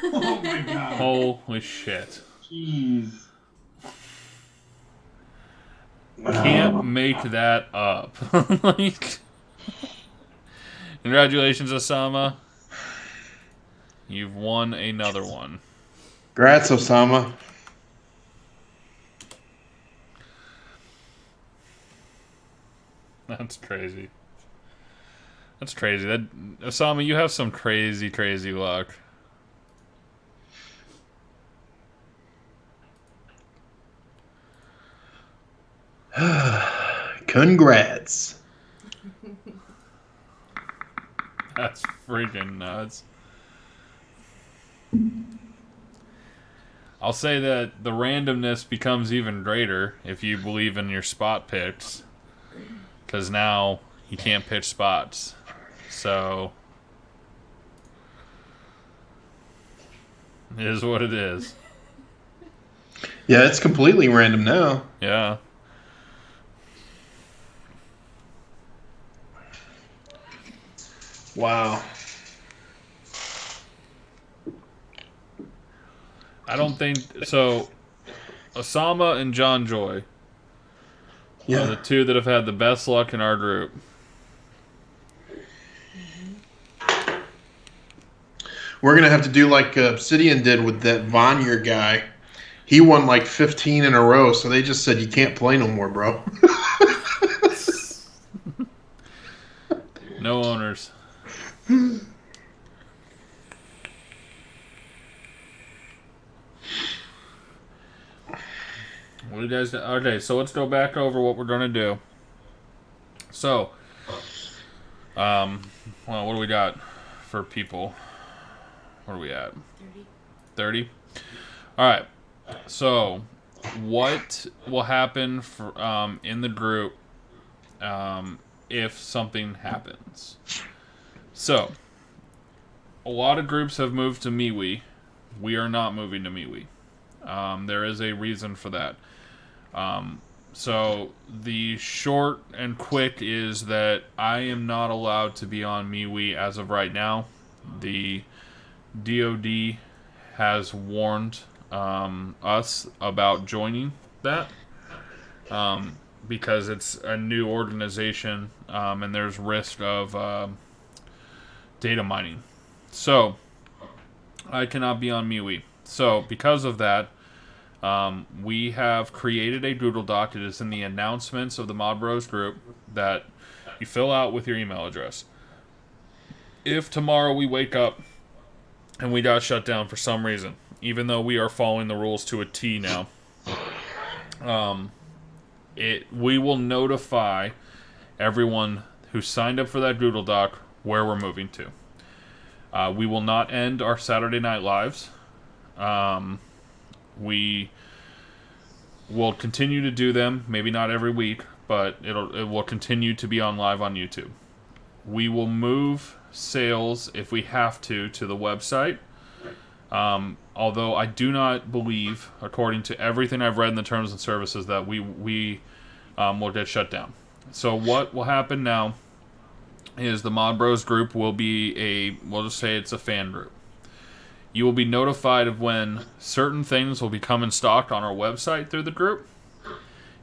Oh my god. Holy shit. Jeez. Can't make that up. Like, congratulations, Osama. You've won another one. Congrats, Osama. That's crazy. That's crazy. That Osama, you have some crazy, crazy luck. Congrats. That's freaking nuts. I'll say that the randomness becomes even greater if you believe in your spot picks. Because now you can't pitch spots. So, it is what it is. Yeah, it's completely random now. Yeah. Wow. I don't think... So, Osama and John Joy are the two that have had the best luck in our group. We're going to have to do like Obsidian did with that Vonyer guy. He won like 15 in a row, so they just said, you can't play no more, bro. No owners. What do you guys... Okay, so let's go back over what we're going to do. So, well, what do we got for people? Where are we at? 30? All right. So, what will happen for, in the group if something happens? So, a lot of groups have moved to MeWe. We are not moving to MeWe. There is a reason for that. So, the short and quick is that I am not allowed to be on MeWe as of right now. The DoD has warned us about joining that because it's a new organization and there's risk of data mining. So, I cannot be on MeWe. So, because of that, we have created a Google Doc. It is in the announcements of the Mod Bros group that you fill out with your email address. If tomorrow we wake up and we got shut down for some reason, even though we are following the rules to a T now, we will notify everyone who signed up for that Google Doc where we're moving to. We will not end our Saturday Night Lives. We will continue to do them, maybe not every week, but it will continue to be on live on YouTube. We will move sales, if we have to the website. Although I do not believe, according to everything I've read in the terms and services, that we will get shut down. So what will happen now is the Mod Bros group will be we'll just say it's a fan group. You will be notified of when certain things will become in stock on our website through the group.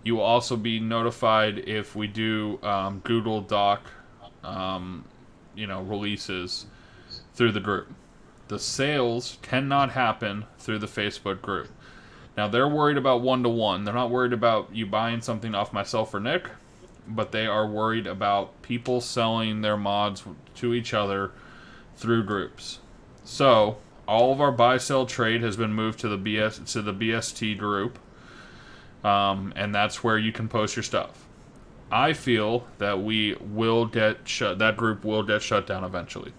You will also be notified if we do Google Doc, releases through the group. The sales cannot happen through the Facebook group. Now, they're worried about one-to-one. They're not worried about you buying something off myself or Nick, but they are worried about people selling their mods to each other through groups. So, all of our buy-sell trade has been moved to the BST group, and that's where you can post your stuff. I feel that that group will get shut down eventually.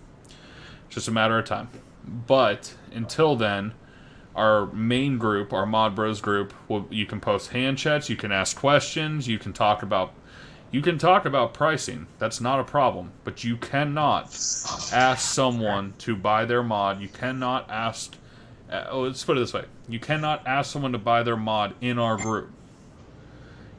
It's just a matter of time. But until then, our main group, our Mod Bros group, you can post hand chats, you can ask questions, you can talk about pricing. That's not a problem. But you cannot ask someone to buy their mod. You cannot ask. Let's put it this way: you cannot ask someone to buy their mod in our group.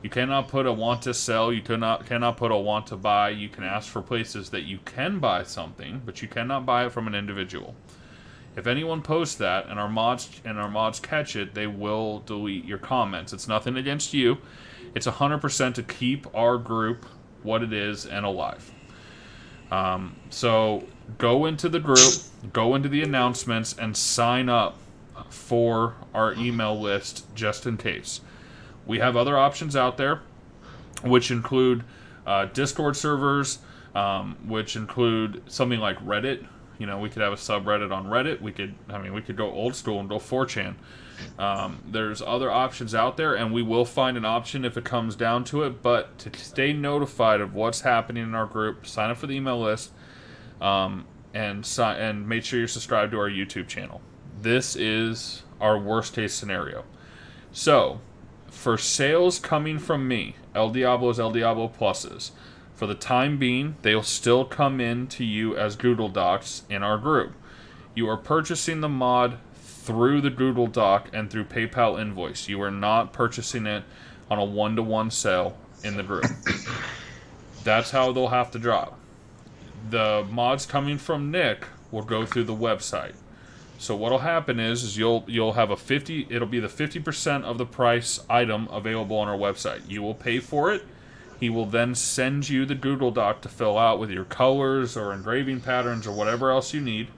You cannot put a want to sell. You cannot put a want to buy. You can ask for places that you can buy something, but you cannot buy it from an individual. If anyone posts that and our mods catch it, they will delete your comments. It's nothing against you. It's 100% to keep our group what it is and alive. So go into the group, go into the announcements, and sign up for our email list just in case. We have other options out there, which include Discord servers, which include something like Reddit. We could have a subreddit on Reddit. We could go old school and go 4chan. There's other options out there, and we will find an option if it comes down to it. But to stay notified of what's happening in our group, sign up for the email list, and make sure you're subscribed to our YouTube channel. This is our worst case scenario. So, for sales coming from me, El Diablo's El Diablo Pluses, for the time being, they'll still come in to you as Google Docs in our group. You are purchasing the mod through the Google Doc and through PayPal invoice. You are not purchasing it on a one-to-one sale in the group. That's how they'll have to drop. The mods coming from Nick will go through the website. So what'll happen is you'll have it'll be the 50% of the price item available on our website. You will pay for it. He will then send you the Google Doc to fill out with your colors or engraving patterns or whatever else you need.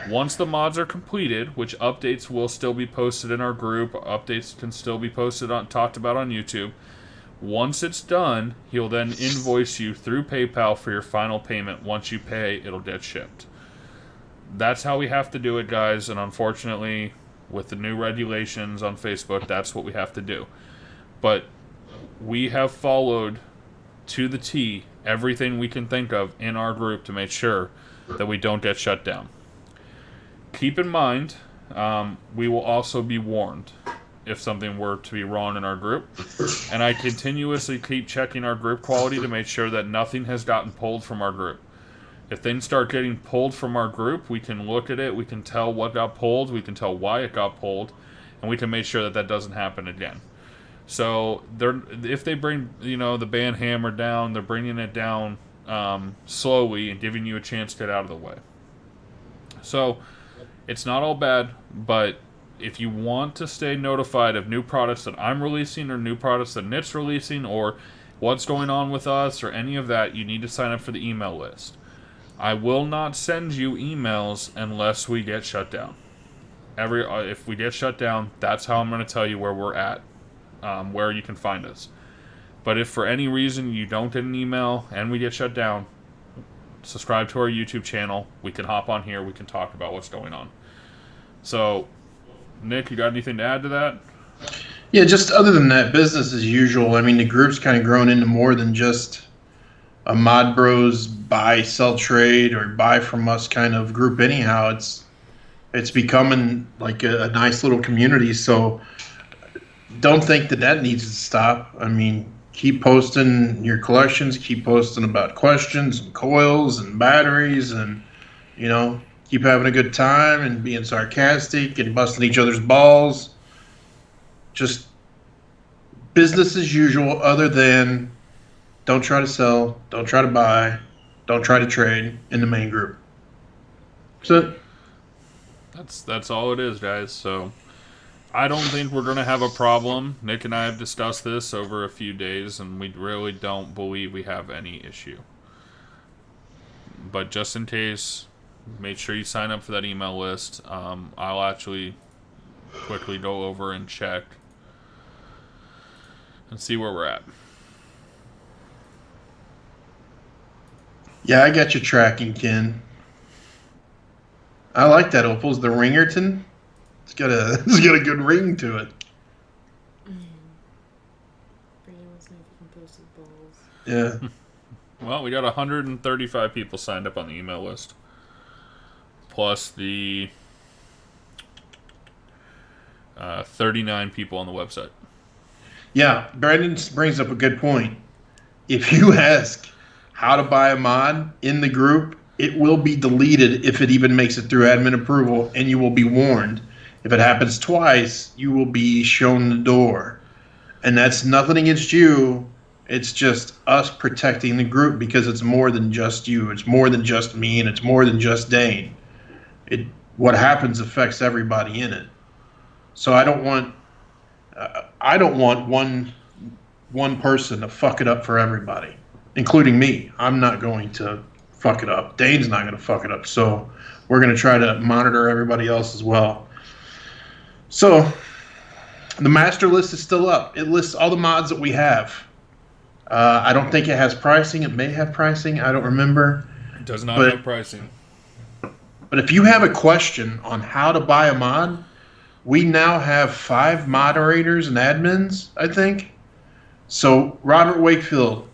Once the mods are completed, which updates will still be posted in our group, updates can still be talked about on YouTube. Once it's done, he'll then invoice you through PayPal for your final payment. Once you pay, it'll get shipped. That's how we have to do it, guys, and unfortunately, with the new regulations on Facebook, that's what we have to do. But we have followed to the T everything we can think of in our group to make sure that we don't get shut down. Keep in mind, we will also be warned if something were to be wrong in our group. And I continuously keep checking our group quality to make sure that nothing has gotten pulled from our group. If things start getting pulled from our group, we can look at it, we can tell what got pulled, we can tell why it got pulled, and we can make sure that that doesn't happen again. So if they bring the band hammer down, they're bringing it down slowly and giving you a chance to get out of the way. So it's not all bad, but if you want to stay notified of new products that I'm releasing or new products that Nick's releasing or what's going on with us or any of that, you need to sign up for the email list. I will not send you emails unless we get shut down. If we get shut down, that's how I'm going to tell you where we're at, where you can find us. But if for any reason you don't get an email and we get shut down, subscribe to our YouTube channel. We can hop on here. We can talk about what's going on. So, Nick, you got anything to add to that? Yeah, just other than that, business as usual. I mean, the group's kind of grown into more than just a Mod Bros buy, sell, trade, or buy from us kind of group. Anyhow, it's becoming like a nice little community. So don't think that needs to stop. I mean, keep posting your collections, keep posting about questions and coils and batteries, and keep having a good time and being sarcastic and busting each other's balls. Just business as usual, other than don't try to sell, don't try to buy, don't try to trade in the main group. So That's all it is, guys. So I don't think we're going to have a problem. Nick and I have discussed this over a few days, and we really don't believe we have any issue. But just in case, make sure you sign up for that email list. I'll actually quickly go over and check and see where we're at. yeah, I got your tracking, Ken. I like that Opal's the Ringerton. It's got a good ring to it. Brandon wants to know if you can post his balls. Yeah. Well, we got 135 people signed up on the email list. Plus the 39 people on the website. Yeah, Brandon brings up a good point. If you ask how to buy a mod in the group, it will be deleted if it even makes it through admin approval, and you will be warned. If it happens twice, you will be shown the door. And that's nothing against you. It's just us protecting the group, because it's more than just you. It's more than just me, and it's more than just Dane. What happens affects everybody in it. So I don't want one person to fuck it up for everybody, including me. I'm not going to fuck it up. Dane's not going to fuck it up. So we're going to try to monitor everybody else as well. So the master list is still up. It lists all the mods that we have. I don't think it has pricing. It may have pricing. I don't remember. It does not have pricing. But if you have a question on how to buy a mod, we now have 5 moderators and admins, I think. So Robert Wakefield,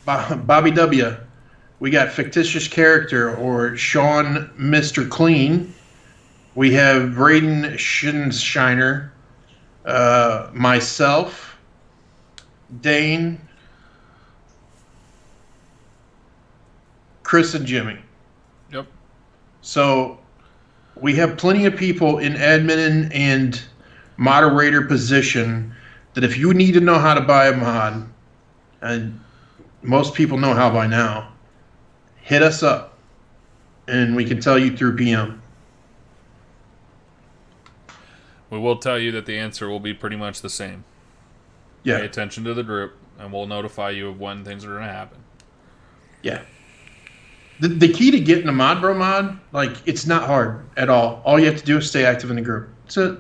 Bobby W., we got Fictitious Character or Sean Mr. Clean. We have Braden Shinshiner, myself, Dane, Chris, and Jimmy. Yep. So we have plenty of people in admin and moderator position that if you need to know how to buy a mod, and most people know how by now, hit us up and we can tell you through PM. We will tell you that the answer will be pretty much the same. Yeah. Pay attention to the group, and we'll notify you of when things are going to happen. Yeah. The key to getting a Mod Bro mod, like, it's not hard at all. All you have to do is stay active in the group. That's it.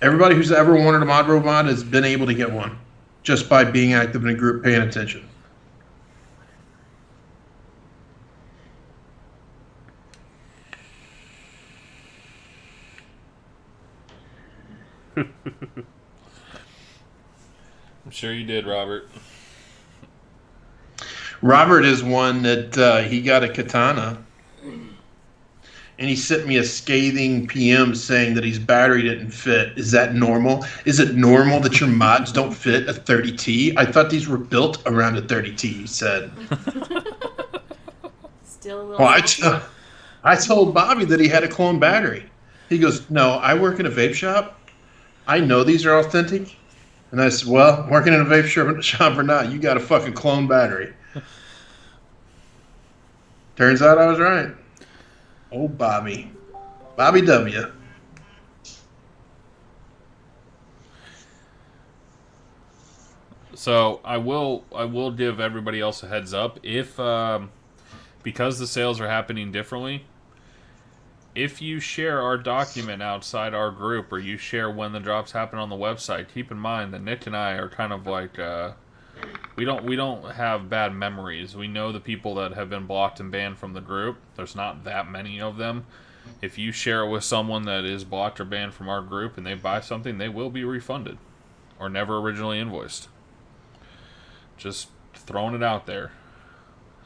Everybody who's ever wanted a Mod Bro mod has been able to get one just by being active in a group, paying attention. I'm sure you did, Robert. Robert is one that he got a katana, and he sent me a scathing PM saying that his battery didn't fit. Is that normal? Is it normal that your mods don't fit a 30T? I thought these were built around a 30T, he said. Still a little. Well, I told Bobby that he had a clone battery. He goes, no, I work in a vape shop. I know these are authentic. And I said, well, working in a vape shop or not, you got a fucking clone battery. Turns out I was right. Oh, Bobby. Bobby W. So I will give everybody else a heads up. If because the sales are happening differently, if you share our document outside our group, or you share when the drops happen on the website, keep in mind that Nick and I are kind of like we don't have bad memories. We know the people that have been blocked and banned from the group. There's not that many of them. If you share it with someone that is blocked or banned from our group and they buy something, they will be refunded or never originally invoiced. Just throwing it out there.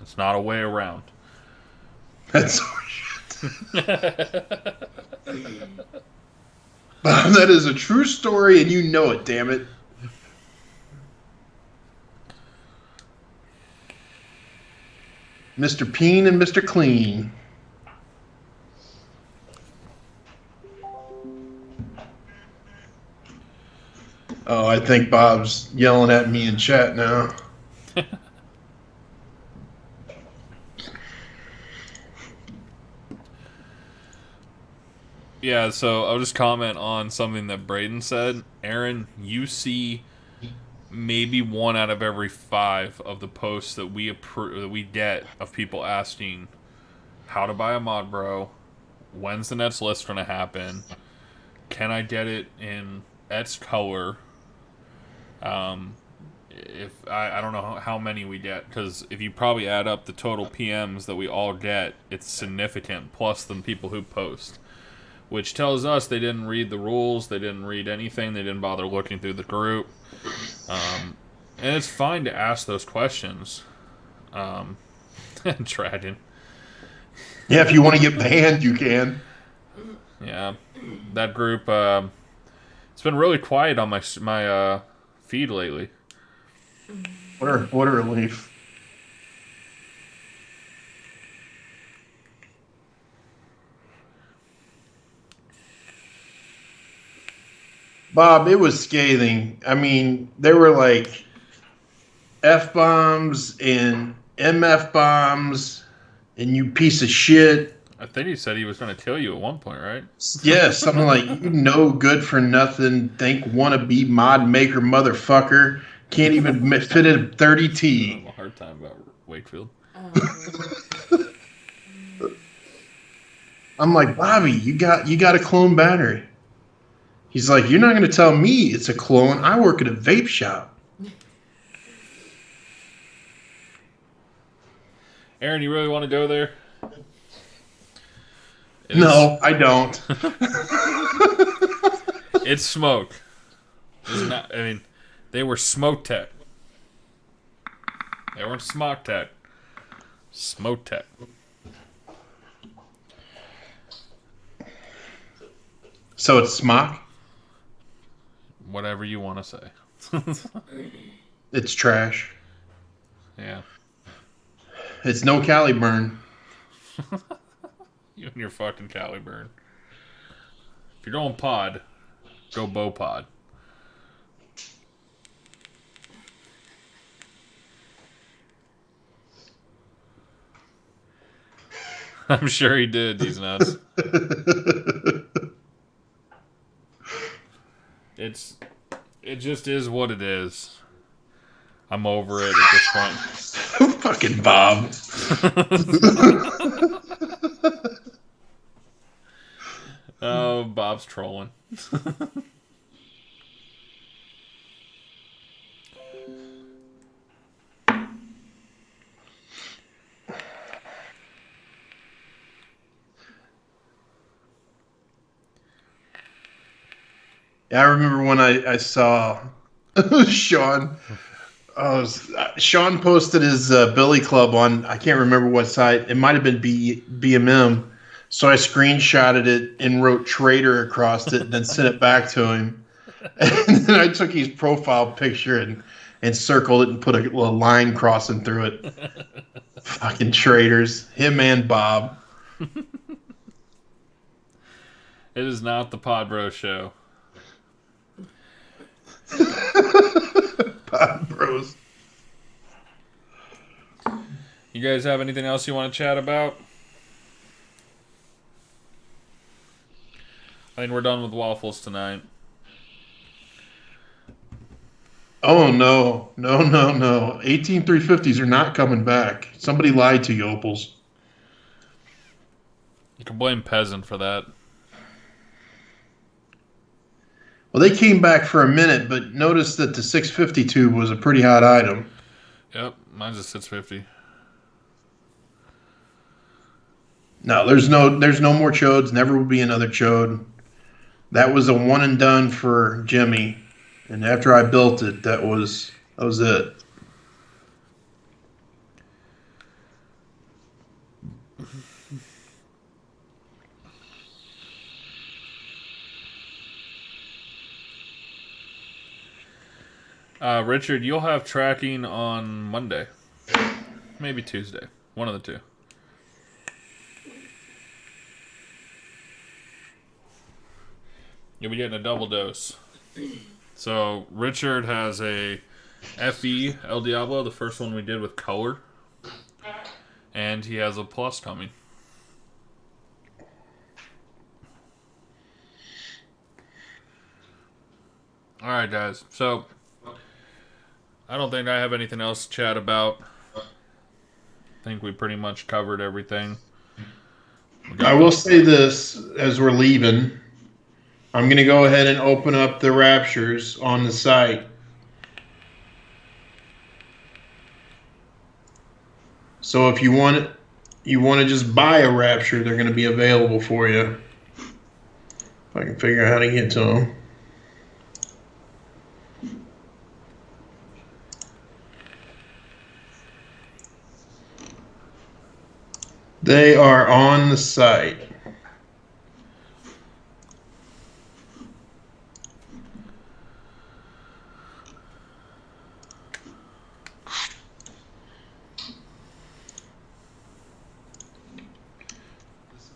It's not a way around. That's that is a true story, and you know it. Damn it. Mr. Peen and Mr. Clean. Oh, I think Bob's yelling at me in chat now. Yeah, so I'll just comment on something that Braden said. Aaron, you see maybe 1 out of every 5 of the posts that we get of people asking how to buy a mod bro, when's the next list going to happen, can I get it in X color. If I don't know how many we get, because if you probably add up the total PMs that we all get, it's significant, plus the people who post, which tells us they didn't read the rules, they didn't read anything, they didn't bother looking through the group. And it's fine to ask those questions. Dragon. Yeah, if you want to get banned, you can. Yeah, that group. It's been really quiet on my feed lately. What a relief. Bob, it was scathing. I mean, there were like F-bombs and MF bombs and you piece of shit. I think he said he was going to kill you at one point, right? Yeah, something like, you no good for nothing, think wannabe mod maker motherfucker. Can't even fit in I 30T. have a hard time about Wakefield. I'm like, Bobby, you got a clone battery. He's like, you're not going to tell me it's a clone. I work at a vape shop. Aaron, you really want to go there? No, I don't. It's smoke. It's not. I mean, they were smoke tech. They weren't smoke tech. Smoke tech. So it's smock? Whatever you want to say. It's trash. Yeah. It's no Cali burn. You and your fucking Caliburn. If you're going pod, go bow pod. I'm sure he did, these nuts. It just is what it is. I'm over it at this point. Fucking Bob. Oh, Bob's trolling. Yeah, I remember when I saw Sean. Sean posted his Billy Club on, I can't remember what site. It might have been BMM. So I screenshotted it and wrote traitor across it and then sent it back to him. And then I took his profile picture and circled it and put a little line crossing through it. Fucking traitors. Him and Bob. It is not the Pod Bro Show. Bob Bros. You guys have anything else you want to chat about? I think we're done with waffles tonight. Oh, no. No. 18350s are not coming back. Somebody lied to you, Opals. You can blame Peasant for that. Well, they came back for a minute, but notice that the 650 tube was a pretty hot item. Yep, mine's a 650. No, there's no more chodes. Never will be another chode. That was a one and done for Jimmy, and after I built it, that was it. Richard, you'll have tracking on Monday. Maybe Tuesday. One of the two. You'll be getting a double dose. So, Richard has a FE El Diablo, the first one we did with color. And he has a plus coming. Alright, guys. So, I don't think I have anything else to chat about. I think we pretty much covered everything. I will say this as we're leaving. I'm going to go ahead and open up the Raptures on the site. So if you want to just buy a Rapture, they're going to be available for you. If I can figure out how to get to them. They are on the site.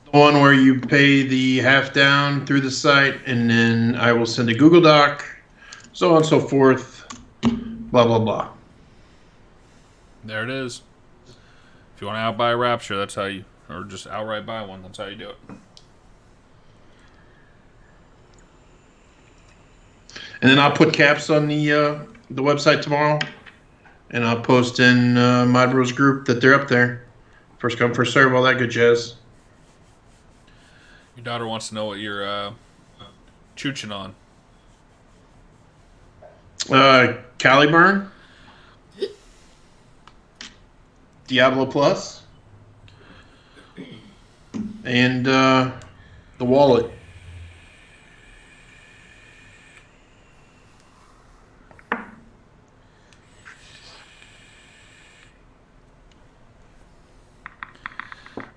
The one where you pay the half down through the site, and then I will send a Google Doc, so on and so forth, blah, blah, blah. There it is. If you want to outbuy a Rapture, that's how you, or just outright buy one, that's how you do it. And then I'll put caps on the website tomorrow, and I'll post in my bros group that they're up there. First come, first serve, all that good jazz. Your daughter wants to know what you're chooching on. Caliburn, Diablo Plus, and the wallet.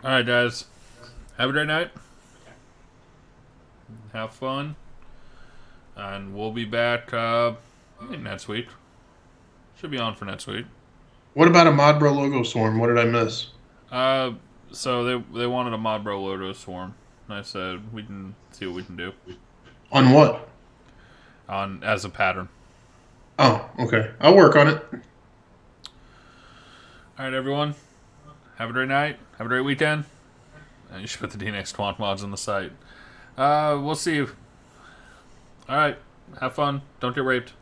All right, guys. Have a great night. Have fun. And we'll be back, I think next week. Should be on for next week. What about a Mod Bro logo swarm? What did I miss? So they wanted a Mod Bro logo swarm. And I said we can see what we can do. On what? On as a pattern. Oh, okay. I'll work on it. All right, everyone. Have a great night. Have a great weekend. And you should put the DNX Quant mods on the site. We'll see you. All right. Have fun. Don't get raped.